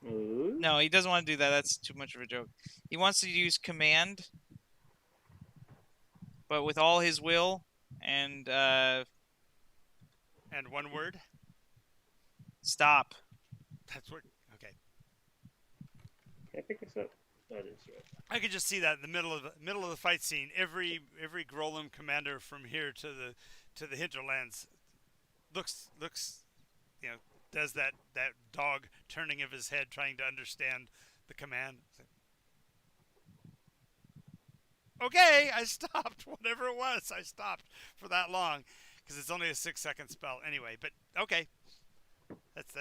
Ooh. No, he doesn't want to do that. That's too much of a joke. He wants to use command, but with all his will and And one word? stop. That's what. Okay. Can I pick this up? Oh, that's right. I could just see that in the middle of the fight scene. Every Golem commander from here to the hinterlands looks does that dog turning of his head trying to understand the command. Okay, I stopped. Whatever it was, I stopped for that long because it's only a 6-second spell anyway. But okay, that's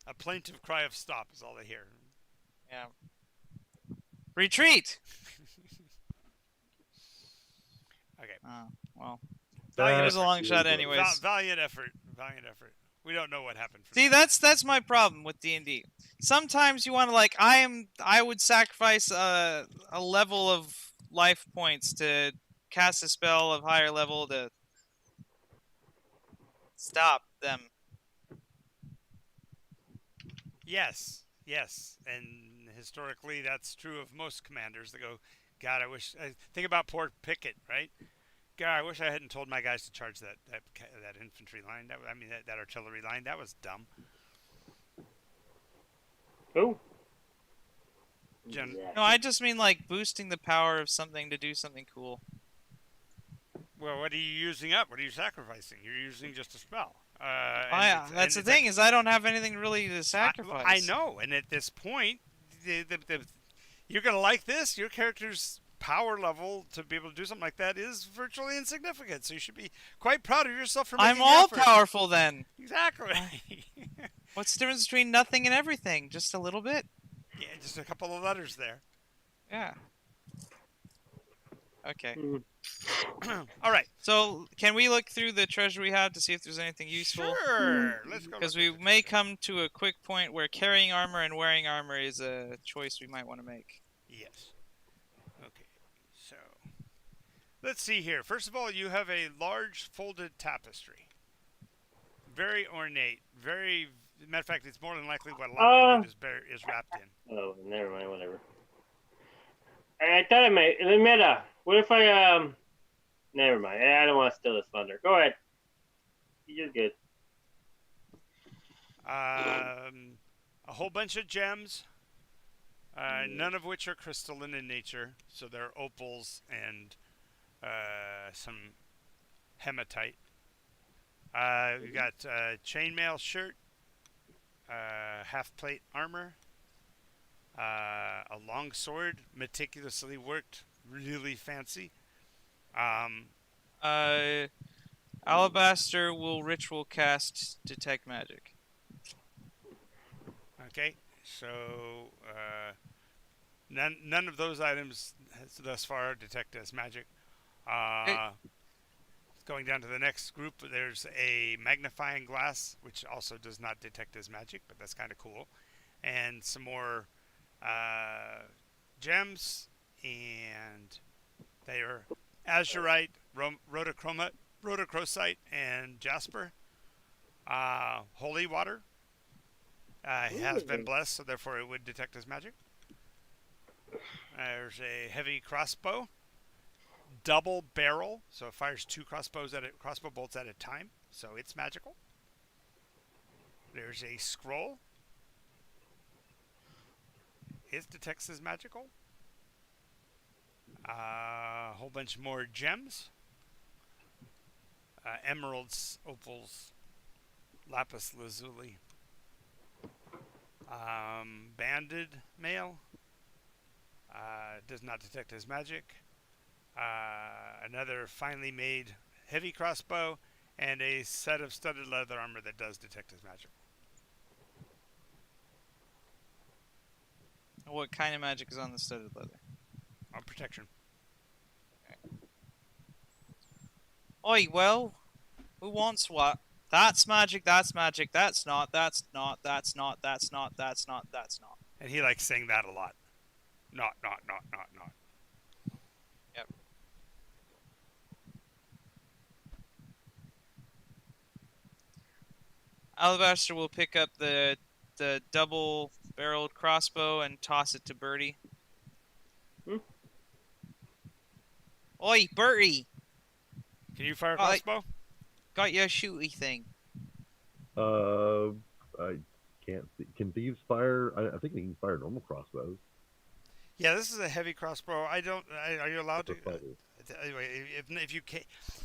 a plaintive cry of stop is all I hear. Yeah. Retreat. Okay. Well, Valiant it was a effort. long shot, anyways. Valiant effort. Valiant effort. We don't know what happened. See, that's my problem with D&D. Sometimes you want to I would sacrifice a level of life points to cast a spell of higher level to stop them. Yes, and historically that's true of most commanders. They go, God, I think about poor Pickett, right? God, I wish I hadn't told my guys to charge that infantry line. That artillery line. That was dumb. Who? Yeah. No, I just mean boosting the power of something to do something cool. Well, what are you using up? What are you sacrificing? You're using just a spell. That's the thing is I don't have anything really to sacrifice. I know, and at this point, you're gonna like this. Your character's power level to be able to do something like that is virtually insignificant. So you should be quite proud of yourself for making I'm all effort. powerful then. Exactly. What's the difference between nothing and everything? Just a little bit. Yeah, just a couple of letters there. Yeah. Okay. All right. So, can we look through the treasure we have to see if there's anything useful? Sure. Let's go. Because we may come to a quick point where carrying armor and wearing armor is a choice we might want to make. Yes. Okay. So, let's see here. First of all, you have a large folded tapestry. Very ornate. Very. Matter of fact, it's more than likely what a lot of it is wrapped in. Oh, never mind. Whatever. I thought I might. Meta. What if I Never mind. I don't want to steal this thunder. Go ahead. You're good. A whole bunch of gems, none of which are crystalline in nature, so they're opals and some hematite. We got chainmail shirt, half plate armor, a long sword, meticulously worked, really fancy. Alabaster will ritual cast detect magic. Okay, So none of those items thus far detect as magic. Going down to the next group, there's a magnifying glass, which also does not detect as magic, but that's kind of cool. And some more gems, and they are azurite, rhodochrosite, and jasper. Holy water has been blessed, so therefore it would detect as magic. There's a heavy crossbow, double barrel, so it fires two crossbow bolts at a time, so it's magical. There's a scroll. It detects as magical. A whole bunch more gems. Emeralds, opals, lapis lazuli. Banded mail. Does not detect as magic. Another finely made heavy crossbow, and a set of studded leather armor that does detect as magical. What kind of magic is on the studded leather? On protection. Oi, well, who wants what? That's magic, that's magic, that's not, that's not, that's not, that's not, that's not, that's not. And he likes saying that a lot. Not. Yep. Alabaster will pick up the double-barreled crossbow and toss it to Bertie. Oi, Bertie! Can you fire a crossbow? Got your shooty thing. I can't. Can thieves fire? I think they can fire normal crossbows. Yeah, this is a heavy crossbow. Are you allowed to? Anyway, if you can,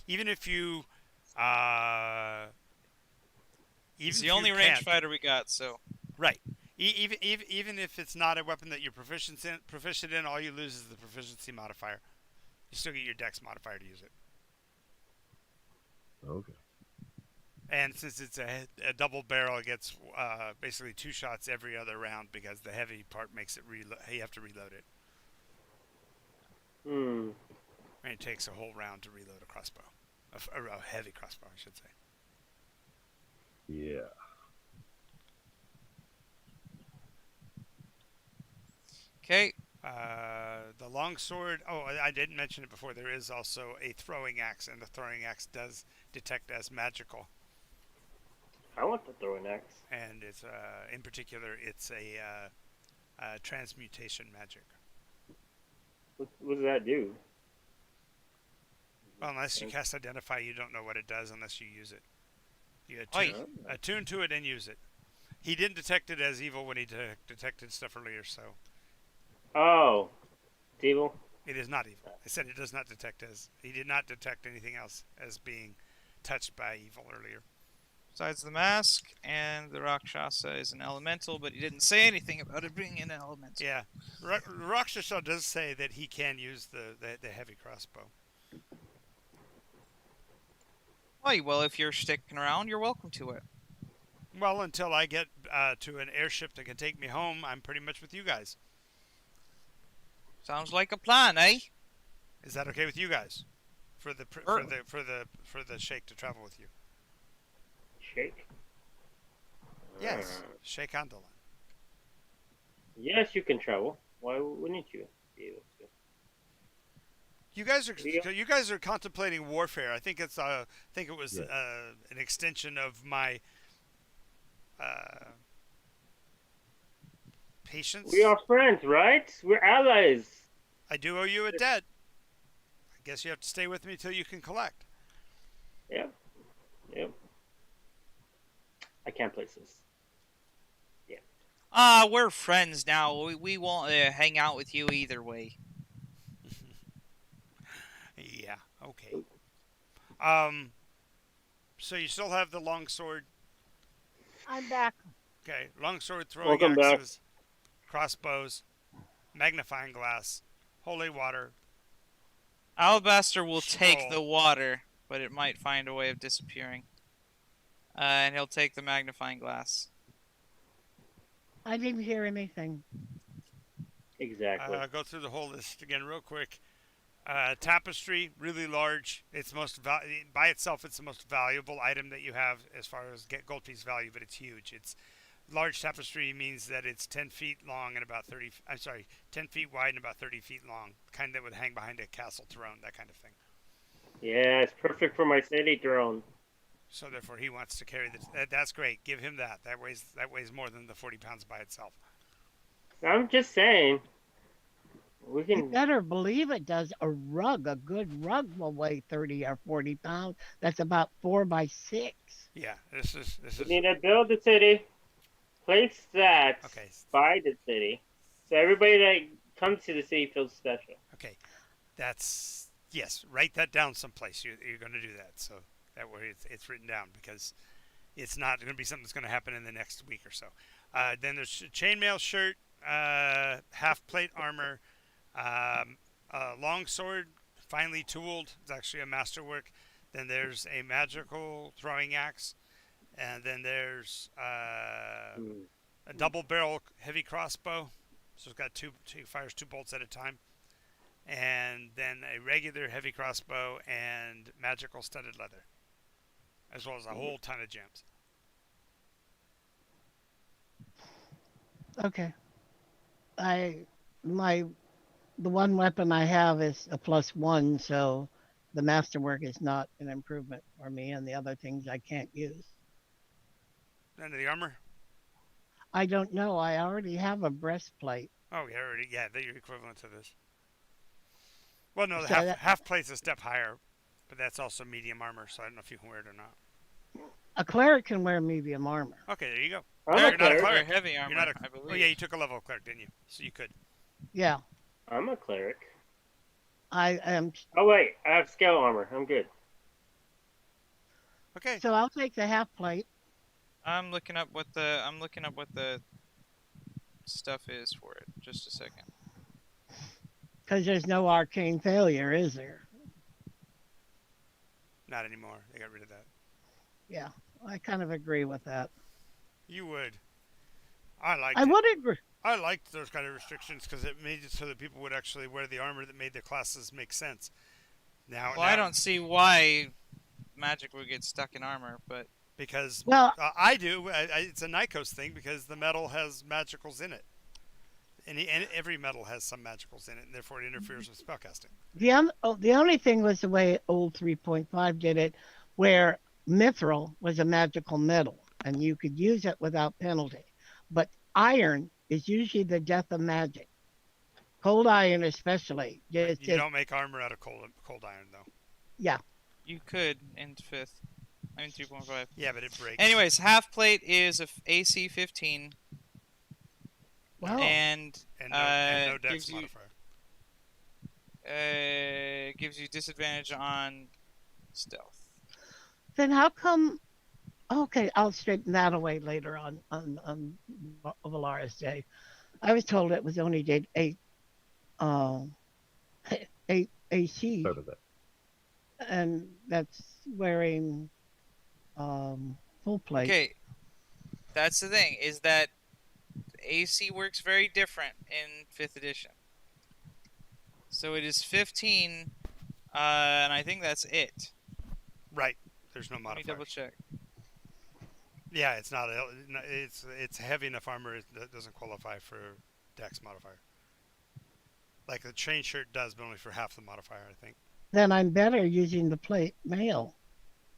even if you, He's the only ranged fighter we got, so. Right. Even if it's not a weapon that you're proficient in, all you lose is the proficiency modifier. You still get your dex modifier to use it. Okay. And since it's a double barrel, it gets basically 2 shots every other round because the heavy part makes it you have to reload it. And it takes a whole round to reload a crossbow, a heavy crossbow, I should say. Yeah. Okay. The longsword. Oh, I didn't mention it before. There is also a throwing axe, and the throwing axe does detect as magical. I want the throwing axe. And it's in particular, it's a transmutation magic. What does that do? Well, unless you cast Identify, you don't know what it does unless you use it. You attune to it and use it. He didn't detect it as evil when he detected stuff earlier, so. Oh, it's evil? It is not evil. I said it does not detect as. He did not detect anything else as being touched by evil earlier. Besides the mask, and the Rakshasa is an elemental, but he didn't say anything about it being an elemental. Yeah. Rakshasa does say that he can use the heavy crossbow. Oh, well, if you're sticking around, you're welcome to it. Well, until I get to an airship that can take me home, I'm pretty much with you guys. Sounds like a plan, eh? Is that okay with you guys? For the Sheikh to travel with you. Sheikh? Yes, Sheikh Andalan. Yes, you can travel. Why wouldn't you be able to? You guys are contemplating warfare. I think it was an extension of my patience. We are friends, right? We're allies. I do owe you a debt. I guess you have to stay with me till you can collect. Yep. I can't place this. Yeah. We're friends now. We won't hang out with you either way. Yeah, okay. So you still have the longsword? I'm back. Okay, longsword, throwing Welcome axes, crossbows, magnifying glass, holy water. Alabaster will Scroll. take the water, but it might find a way of disappearing. And he'll take the magnifying glass. I didn't hear anything. Exactly. Go through the whole list again real quick. Tapestry, really large. It's by itself. It's the most valuable item that you have as far as get gold piece value, but it's huge. It's large tapestry means that it's 10 feet long and about 30. I'm sorry, 10 feet wide and about 30 feet long. Kind that would hang behind a castle throne, that kind of thing. Yeah, it's perfect for my city drone. So therefore, he wants to carry that's great. Give him that. That weighs more than the 40 pounds by itself. I'm just saying. We You can. better believe it does. A good rug will weigh 30 or 40 pounds. That's about 4 by 6. Yeah, this is We need to build the city. Place that okay. by the city, so everybody that comes to the city feels special. Okay, that's yes. Write that down someplace. You're going to do that, so that way it's written down because it's not going to be something that's going to happen in the next week or so. Then there's chainmail shirt, half plate armor, a long sword, finely tooled. It's actually a masterwork. Then there's a magical throwing axe, and then there's a double barrel heavy crossbow. So it's got fires 2 bolts at a time. And then a regular heavy crossbow and magical studded leather, as well as a whole ton of gems. Okay. The one weapon I have is a +1, so the masterwork is not an improvement for me, and the other things I can't use. Then the armor. I don't know. I already have a breastplate. Oh, yeah, they're equivalent to this. Well, no, the So half plate's a step higher, but that's also medium armor, so I don't know if you can wear it or not. a cleric can wear medium armor. Okay, there you go. I'm You're a not a cleric. cleric. Heavy armor, You're not I believe. Oh, yeah, you took a level of cleric, didn't you? So you could. Yeah, I'm a cleric. I am. Oh wait, I have scale armor. I'm good. Okay. So I'll take the half plate. I'm looking up what the stuff is for it. Just a second. Because there's no arcane failure, is there? Not anymore. They got rid of that. Yeah, I kind of agree with that. You would. I liked I it. would agree. I liked those kind of restrictions because it made it so that people would actually wear the armor that made their classes make sense. Now, Well, I don't see why magic would get stuck in armor, but because Well, I do. It's a Nycos thing because the metal has magicals in it. And every metal has some magicals in it, and therefore it interferes with spellcasting. the only thing was the way old 3.5 did it, where mithril was a magical metal, and you could use it without penalty. But iron is usually the death of magic. Cold iron, especially. You don't make armor out of cold iron, though. Yeah. you could in 5th. I mean 3.5. Yeah, but it breaks. Anyways, half plate is a AC 15. Wow. And no dex gives you modifier. gives you disadvantage on stealth. Then how come? Okay, I'll straighten that away later on Valara's day. I was told it was only did 8 AC, Part of that. and that's wearing full plate. Okay, that's the thing, is that AC works very different in 5th edition. So it is 15, and I think that's it. Right. There's no Let me modifier. double check. Yeah, it's not. It's heavy enough armor that doesn't qualify for dex modifier. Like the chain shirt does, but only for half the modifier, I think. Then I'm better using the plate mail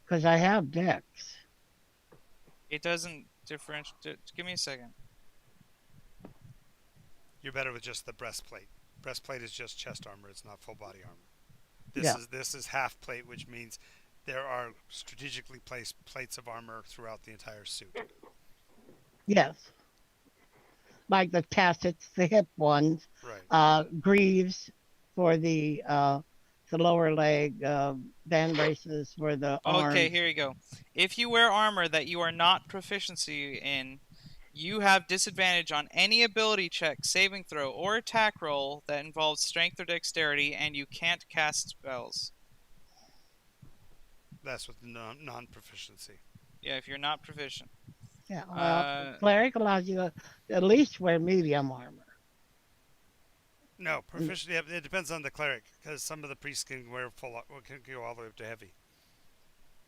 because I have dex. It doesn't differentiate. Give me a second. You're better with just the breastplate. Breastplate is just chest armor. It's not full body armor. Yeah. This is half plate, which means there are strategically placed plates of armor throughout the entire suit. Yes. Like the tassets, the hip ones, Right. greaves for the lower leg, band braces for the arm. Okay, here you go. If you wear armor that you are not proficiency in, you have disadvantage on any ability check, saving throw, or attack roll that involves strength or dexterity, and you can't cast spells. That's with non-proficiency. Yeah, if you're not proficient. Yeah, well, Uh, cleric allows you to at least wear medium armor. No, And- proficient. Yeah, it depends on the cleric, because some of the priests can wear can go all the way up to heavy.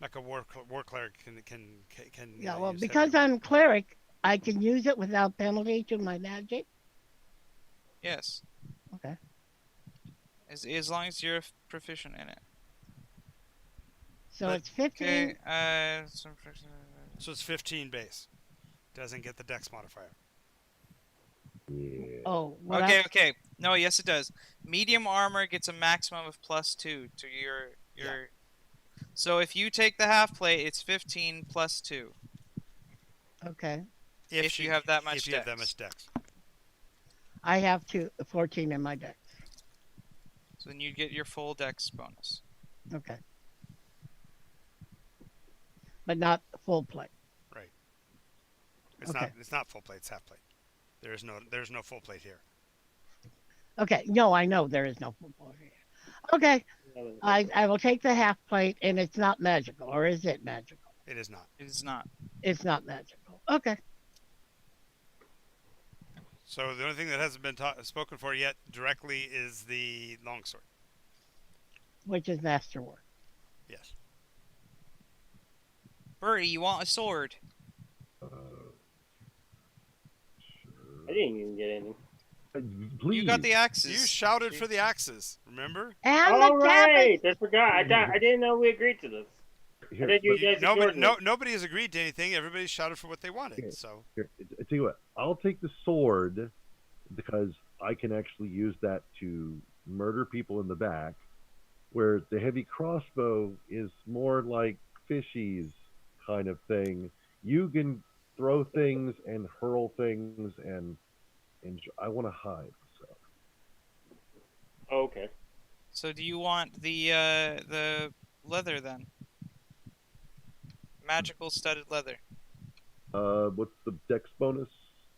Like a war cleric can Yeah, well, use heavy because armor. I'm cleric, I can use it without penalty to my magic. yes. Okay. As long as you're proficient in it. So But- it's 15. Okay. So it's 15 base. Doesn't get the dex modifier. Yeah. Oh, what Okay. else? Okay. No. Yes, it does. Medium armor gets a maximum of +2 to your. Yeah. So if you take the half plate, it's 15 +2. Okay. If you have that much If you have that dex. much dex. I have 14 in my deck. So then you get your full dex bonus. Okay. But not full plate. Right. It's Okay. not. It's not full plate. It's half plate. There's no full plate here. Okay. No, I know there is no full plate. Okay. I will take the half plate, and it's not magical, or is it magical? It is not. It is not. It's not magical. Okay. So the only thing that hasn't been spoken for yet directly is the longsword. Which is masterwork. Yes. Bertie, you want a sword? Sure. I didn't even get any. Please. You got the axes. You shouted for the axes. Remember? And All the right, I forgot. I didn't know we agreed to this. Here, I think you guys ignored me. Nobody has agreed to anything. Everybody shouted for what they wanted. Okay. So here, I tell you what. I'll take the sword because I can actually use that to murder people in the back. Where the heavy crossbow is more like fishies kind of thing. You can throw things and hurl things, and I want to hide. So Okay. So do you want the leather then? Magical studded leather. what's the dex bonus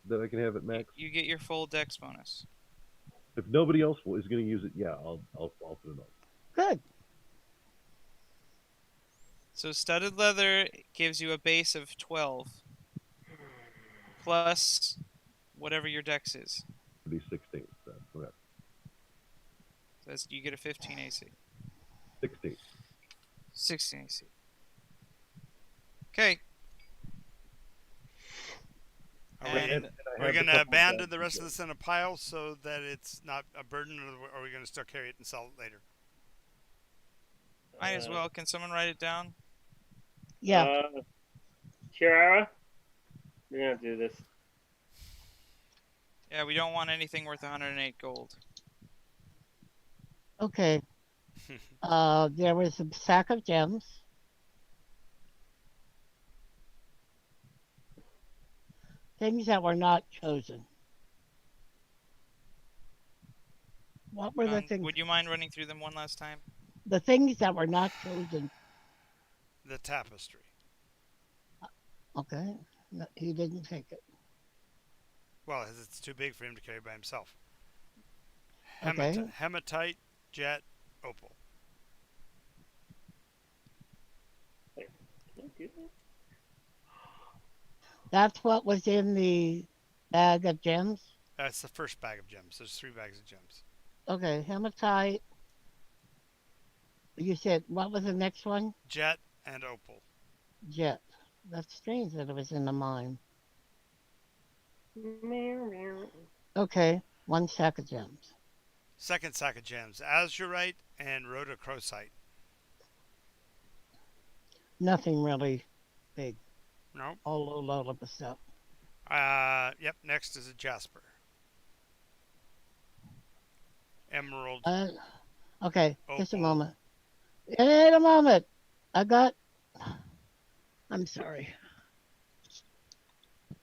that I can have at max? You get your full dex bonus. If nobody else is going to use it, yeah, I'll put it on. Good. So studded leather gives you a base of 12 plus whatever your dex is. It'll be 16. So okay. So you get a 15 AC. 16. 16 AC. Okay. are we, And I are we have going a to couple abandon dex the rest of to this in a pile so that it's not a burden, or are we going to still carry it and sell it later? might as well. Can someone write it down? Yeah. Kirara, we're gonna do this. Yeah, we don't want anything worth 108 gold. Okay. There was a sack of gems. Things that were not chosen. What were the things? Would you mind running through them one last time? The things that were not chosen. The tapestry. Okay. No, he didn't take it. Well, it's too big for him to carry by himself. Okay. Hematite, jet, opal. Can I do that? That's what was in the bag of gems. That's the first bag of gems. There's 3 bags of gems. Okay, hematite. You said what was the next one? Jet and opal. Jet. That's strange that it was in the mine. Meow, meow. Okay, 1 sack of gems. Second sack of gems. Azurite and rhodochrosite. Nothing really big. No. All low level stuff. Yep. Next is a jasper. Emerald. Okay, just a Opal. moment. Wait a moment. I'm sorry.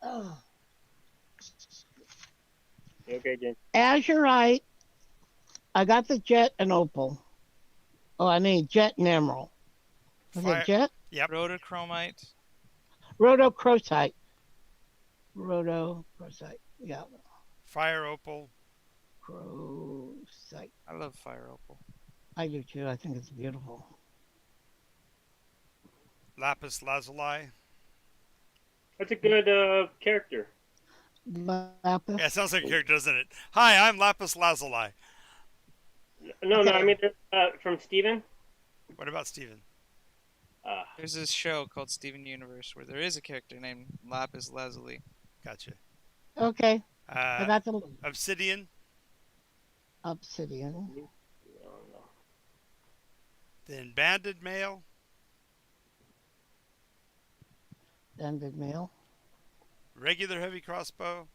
Oh. You okay, Jen? Azurite. I got the jet and opal. Oh, I mean jet and emerald. Was Fire- it jet? Yep. Rhodochromite. Rhodochrosite. Rhodochrosite. Yeah. Fire opal. Crosite. I love fire opal. I do too. I think it's beautiful. Lapis lazuli. That's a good character. Lapis. Yeah, it sounds like a character, doesn't it? Hi, I'm Lapis Lazuli. No, Okay. I mean from Steven. What about Steven? There's this show called Steven Universe where there is a character named Lapis Lazuli. Gotcha. Okay. So Uh, that's a Obsidian, obsidian. No. then Banded Male, Banded male. regular heavy crossbow,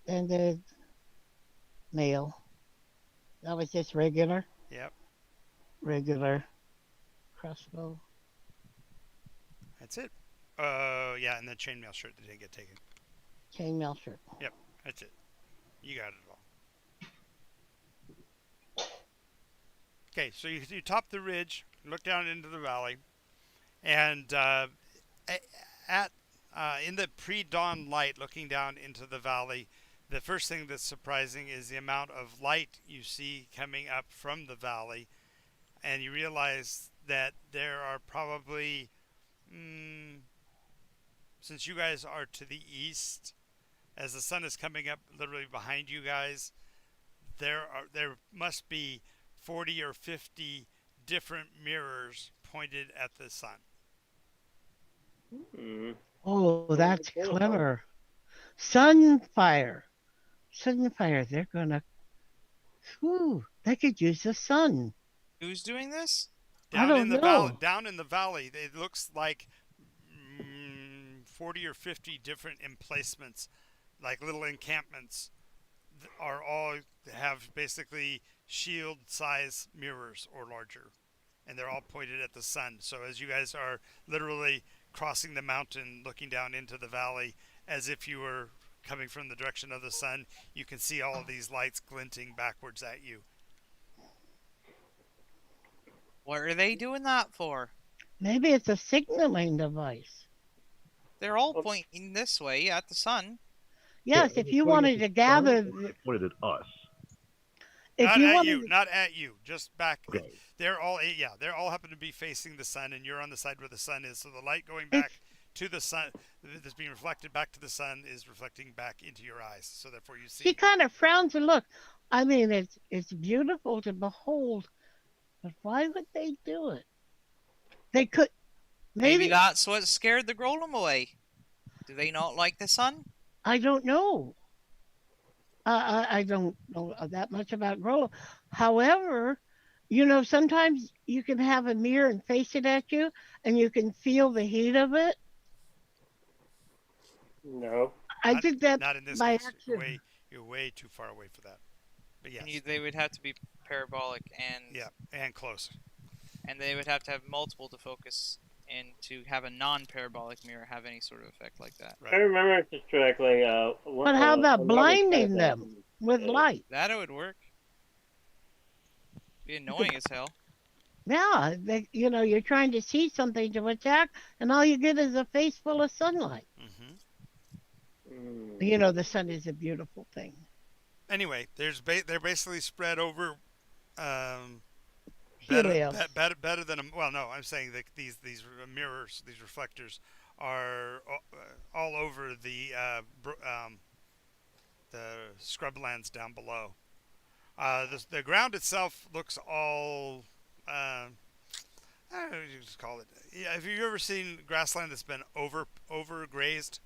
Banded male. That was just regular. yep, Regular crossbow. that's it. Yeah, and the chainmail shirt that didn't get taken. Chainmail shirt. That's it. You got it all. Okay, so you top the ridge, look down into the valley, and in the pre-dawn light, looking down into the valley, the first thing that's surprising is the amount of light you see coming up from the valley, and you realize that there are probably, since you guys are to the east, as the sun is coming up literally behind you guys, there must be 40 or 50 different mirrors pointed at the sun. Hmm. Oh, that's clever. Sunfire. Sunfire. They're gonna. Whew, they could use the sun. Who's doing this? I don't know. Down in the valley, it looks like 40 or 50 different emplacements, like little encampments, are all have basically shield-size mirrors or larger, and they're all pointed at the sun. So as you guys are literally crossing the mountain, looking down into the valley, as if you were coming from the direction of the sun, you can see all of these lights glinting backwards at you. What are they doing that for? Maybe it's a signaling device. They're all pointing this way at the sun. Yes, Yeah, if you pointed wanted at to the gather, sun, or pointed at us. if Not you at wanted, you, not at you, just back. Okay. They're all happen to be facing the sun, and you're on the side where the sun is. So the light going back to the sun, that's being reflected back to the sun, is reflecting back into your eyes. So therefore, you she see. kind of frowns and look. I mean, it's beautiful to behold, but why would they do it? They could Maybe maybe that's what scared the golem away. Do they not like the sun? I don't know. I don't know that much about Grollo. However, sometimes you can have a mirror and face it at you, and you can feel the heat of it. No. I Not- did that Not in this by case. accident. You're way too far away for that. But yes, They would have to be parabolic and yeah, and close. and they would have to have multiple to focus and to have a non-parabolic mirror have any sort of effect like that. I Right. remember this correctly. But how about blinding them with light? That would work. Be annoying as hell. Yeah, you're trying to see something to attack, and all you get is a face full of sunlight. Mm-hmm. The sun is a beautiful thing. Anyway, they're basically spread over. Helios. Better than well, no, I'm saying that these mirrors, these reflectors, are all over the scrublands down below. The ground itself looks all I don't know what you just call it. Yeah, have you ever seen grassland that's been overgrazed?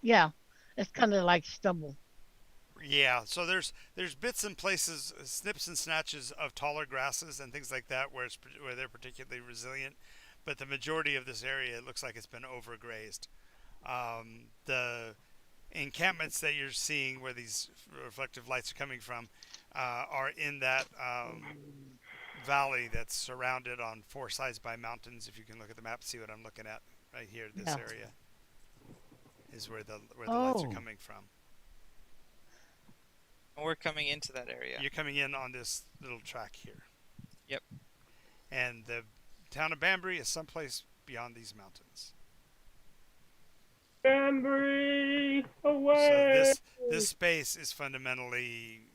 Yeah, it's kind of like stubble. Yeah, so there's bits and places, snips and snatches of taller grasses and things like that where they're particularly resilient, but the majority of this area, it looks like it's been overgrazed. The encampments that you're seeing where these reflective lights are coming from are in that valley that's surrounded on four sides by mountains. If you can look at the map, see what I'm looking at right here. This Yeah. area is where the lights are Oh. coming from. And we're coming into that area. You're coming in on this little track here. Yep. And the town of Banbury is someplace beyond these mountains. Banbury So away. this space is fundamentally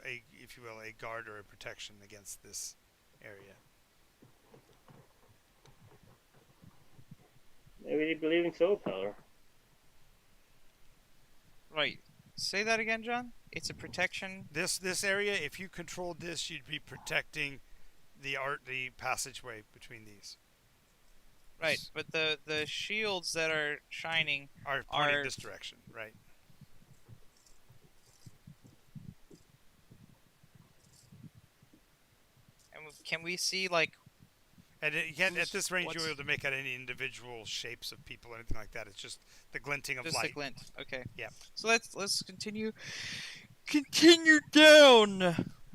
if you will, a guard or a protection against this area. Maybe they believe in soul power. Right. Say that again, John. It's a protection. This area, if you controlled this, you'd be protecting the passageway between these. Right, but the shields that are shining Are pointing this direction, right? And can we see like? And at this range, you're what's- able to make out any individual shapes of people or anything like that. It's just the glinting of Just light. the glint. Okay. Yeah. So let's continue. Continue down.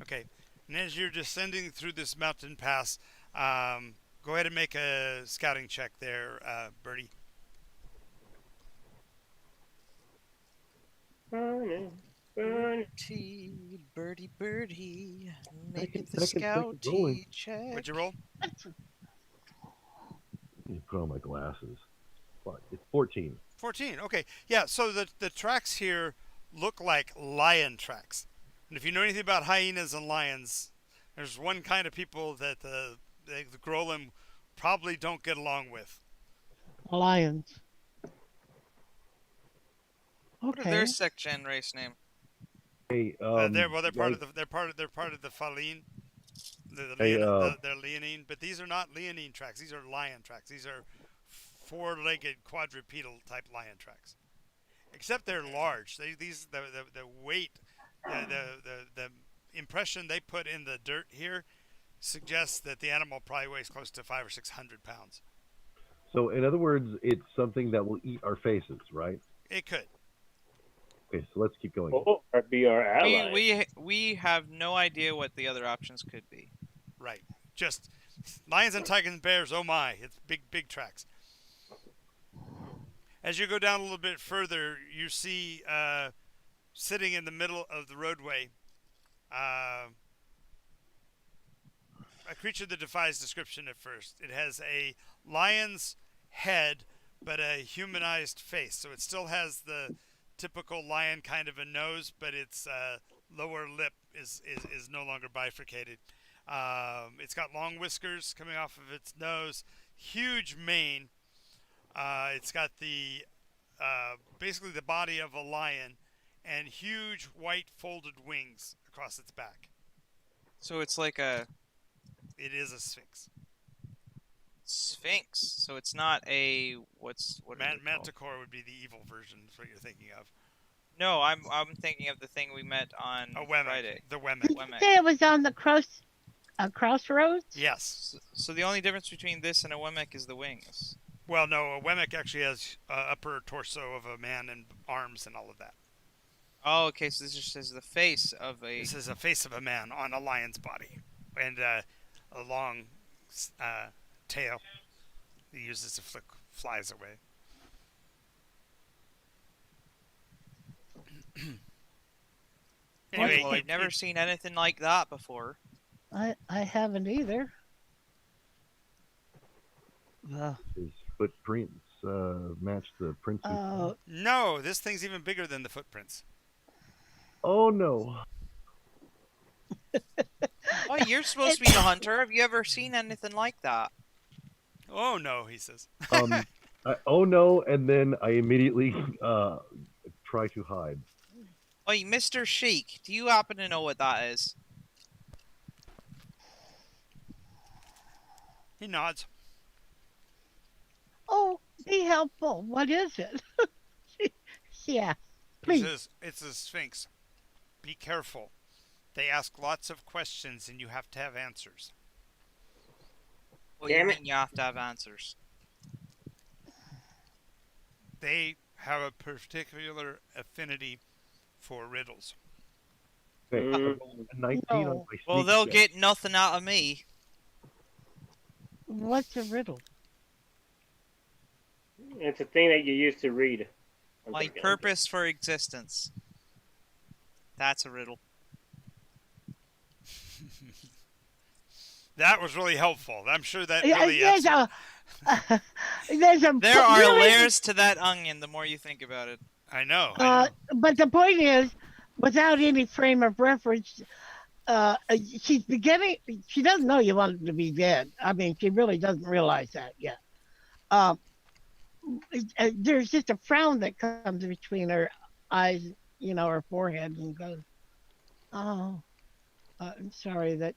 Okay. And as you're descending through this mountain pass, go ahead and make a scouting check there, Birdie. Burning, burning. Birdie, birdie, make Second, it the second, second, rolling. scouty check. What'd you roll? I need to put on my glasses. Fuck, it's 14. 14. Okay. Yeah. So the tracks here look like lion tracks. And if you know anything about hyenas and lions, there's one kind of people that the Grolim probably don't get along with. Lions. What are Okay. their sec gen race name? Hey, they're part guys, of the Faline. Hey, They're leonine, but these are not leonine tracks. These are lion tracks. These are four-legged quadrupedal type lion tracks. Except they're large. The weight, the impression they put in the dirt here suggests that the animal probably weighs close to 500 or 600 pounds. So, in other words, it's something that will eat our faces, right? It could. Okay, so let's keep going. Or be our ally. We have no idea what the other options could be. Right. Just lions and tigers and bears. Oh my! It's big tracks. As you go down a little bit further, you see sitting in the middle of the roadway a creature that defies description at first. It has a lion's head, but a humanized face. So it still has the typical lion kind of a nose, but its lower lip is no longer bifurcated. It's got long whiskers coming off of its nose, huge mane. It's got the basically the body of a lion and huge white folded wings across its back. So it's like a It is a sphinx. sphinx. So it's not a what are they called? Manticore would be the evil version. Is what you're thinking of. No, I'm thinking of the thing we met on A Wemmick. Friday. The Wemmick. Did you Wemmick. say it was on the crossroads? Yes. So the only difference between this and a Wemmick is the wings. Well, no, a Wemmick actually has upper torso of a man and arms and all of that. Oh, okay. So this just is the face of a. This is a face of a man on a lion's body, and a long tail he uses to flick flies away. Anyway, Well, I've never seen anything like that before. I haven't either. His footprints match the prints. no, this thing's even bigger than the footprints. Oh no! Oh, you're supposed to be the hunter. Have you ever seen anything like that? Oh no, he says. Oh no! And then I immediately try to hide. Oi, Mr. Sheik, do you happen to know what that is? He nods. Oh, be helpful. What is it? Yeah, He please. says, it's a sphinx. Be careful. They ask lots of questions and you have to have answers. What do you Damn it. mean you have to have answers? They have a particular affinity for riddles. Okay, I Mm. rolled a 19 No. on my Well, sneak they'll check. get nothing out of me. What's a riddle? It's a thing that you used to read. My purpose for existence. That's a riddle. That was really helpful. I'm sure that Yeah, really there's answered. there's a There are really- layers to that onion the more you think about it. I know. But the point is, without any frame of reference, she's beginning. She doesn't know you want him to be dead. I mean, she really doesn't realize that yet. there's just a frown that comes between her eyes, her forehead, and goes, "Oh, I'm sorry. That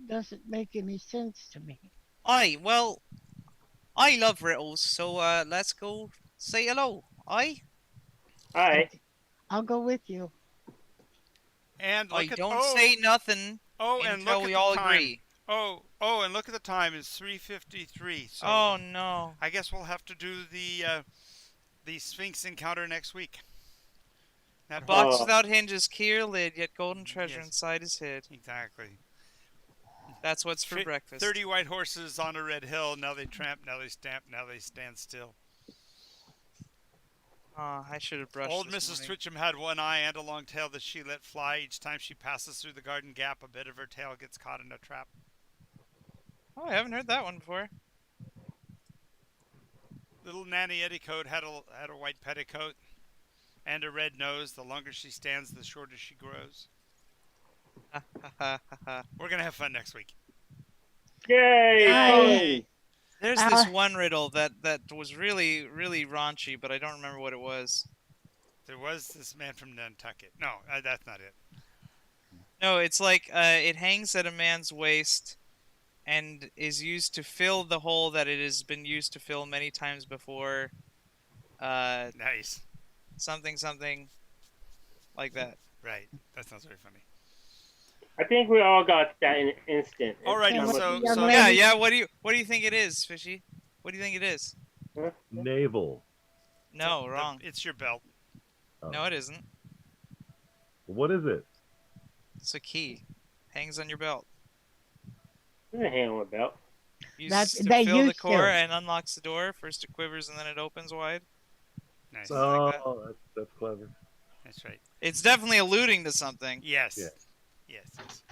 doesn't make any sense to me." Aye, well, I love riddles, so let's go say hello. Aye? Alright. I'll go with you. And I look at don't say nothing and until look we at all the time. agree. And look at the time. It's 3:53. So Oh no. I guess we'll have to do the Sphinx encounter next week. A That box Oh. without hinges, key or lid, yet golden treasure Yes. inside his head. Exactly. That's what's for breakfast. 30 white horses on a red hill. Now they tramp. Now they stamp. Now they stand still. Oh, I should have brushed Old this Mrs. morning. Twitcham had one eye and a long tail that she let fly. Each time she passes through the garden gap, a bit of her tail gets caught in a trap. Oh, I haven't heard that one before. Little Nanny Etticoat had a white petticoat and a red nose. The longer she stands, the shorter she grows. We're going to have fun next week. Yay! Yay. There's this one riddle that was really, really raunchy, but I don't remember what it was. There was this man from Nantucket. No, that's not it. No, it's like it hangs at a man's waist and is used to fill the hole that it has been used to fill many times before. Nice. Something like that. Right. That sounds very funny. I think we all got that in an instant. Alrighty, Yeah, so young so lady. Yeah. What do you think it is, Fishy? What do you think it is? Navel. No, wrong. It's your belt. No, it isn't. What is it? It's a key. Hangs on your belt. There's a hand on my belt. Uses to they fill the used to. core and unlocks the door. First it quivers and then it opens wide. Nice. Oh, like that. that's clever. That's right. It's definitely alluding to something. Yes. Yeah. Yes.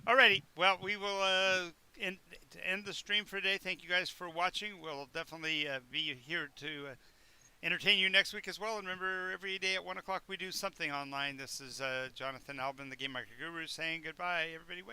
Alrighty. Well, we will end the stream for today. Thank you guys for watching. We'll definitely be here to entertain you next week as well. And remember, every day at 1 o'clock we do something online. This is Jonathan Albin, the Game Maker Guru, saying goodbye. Everybody wave.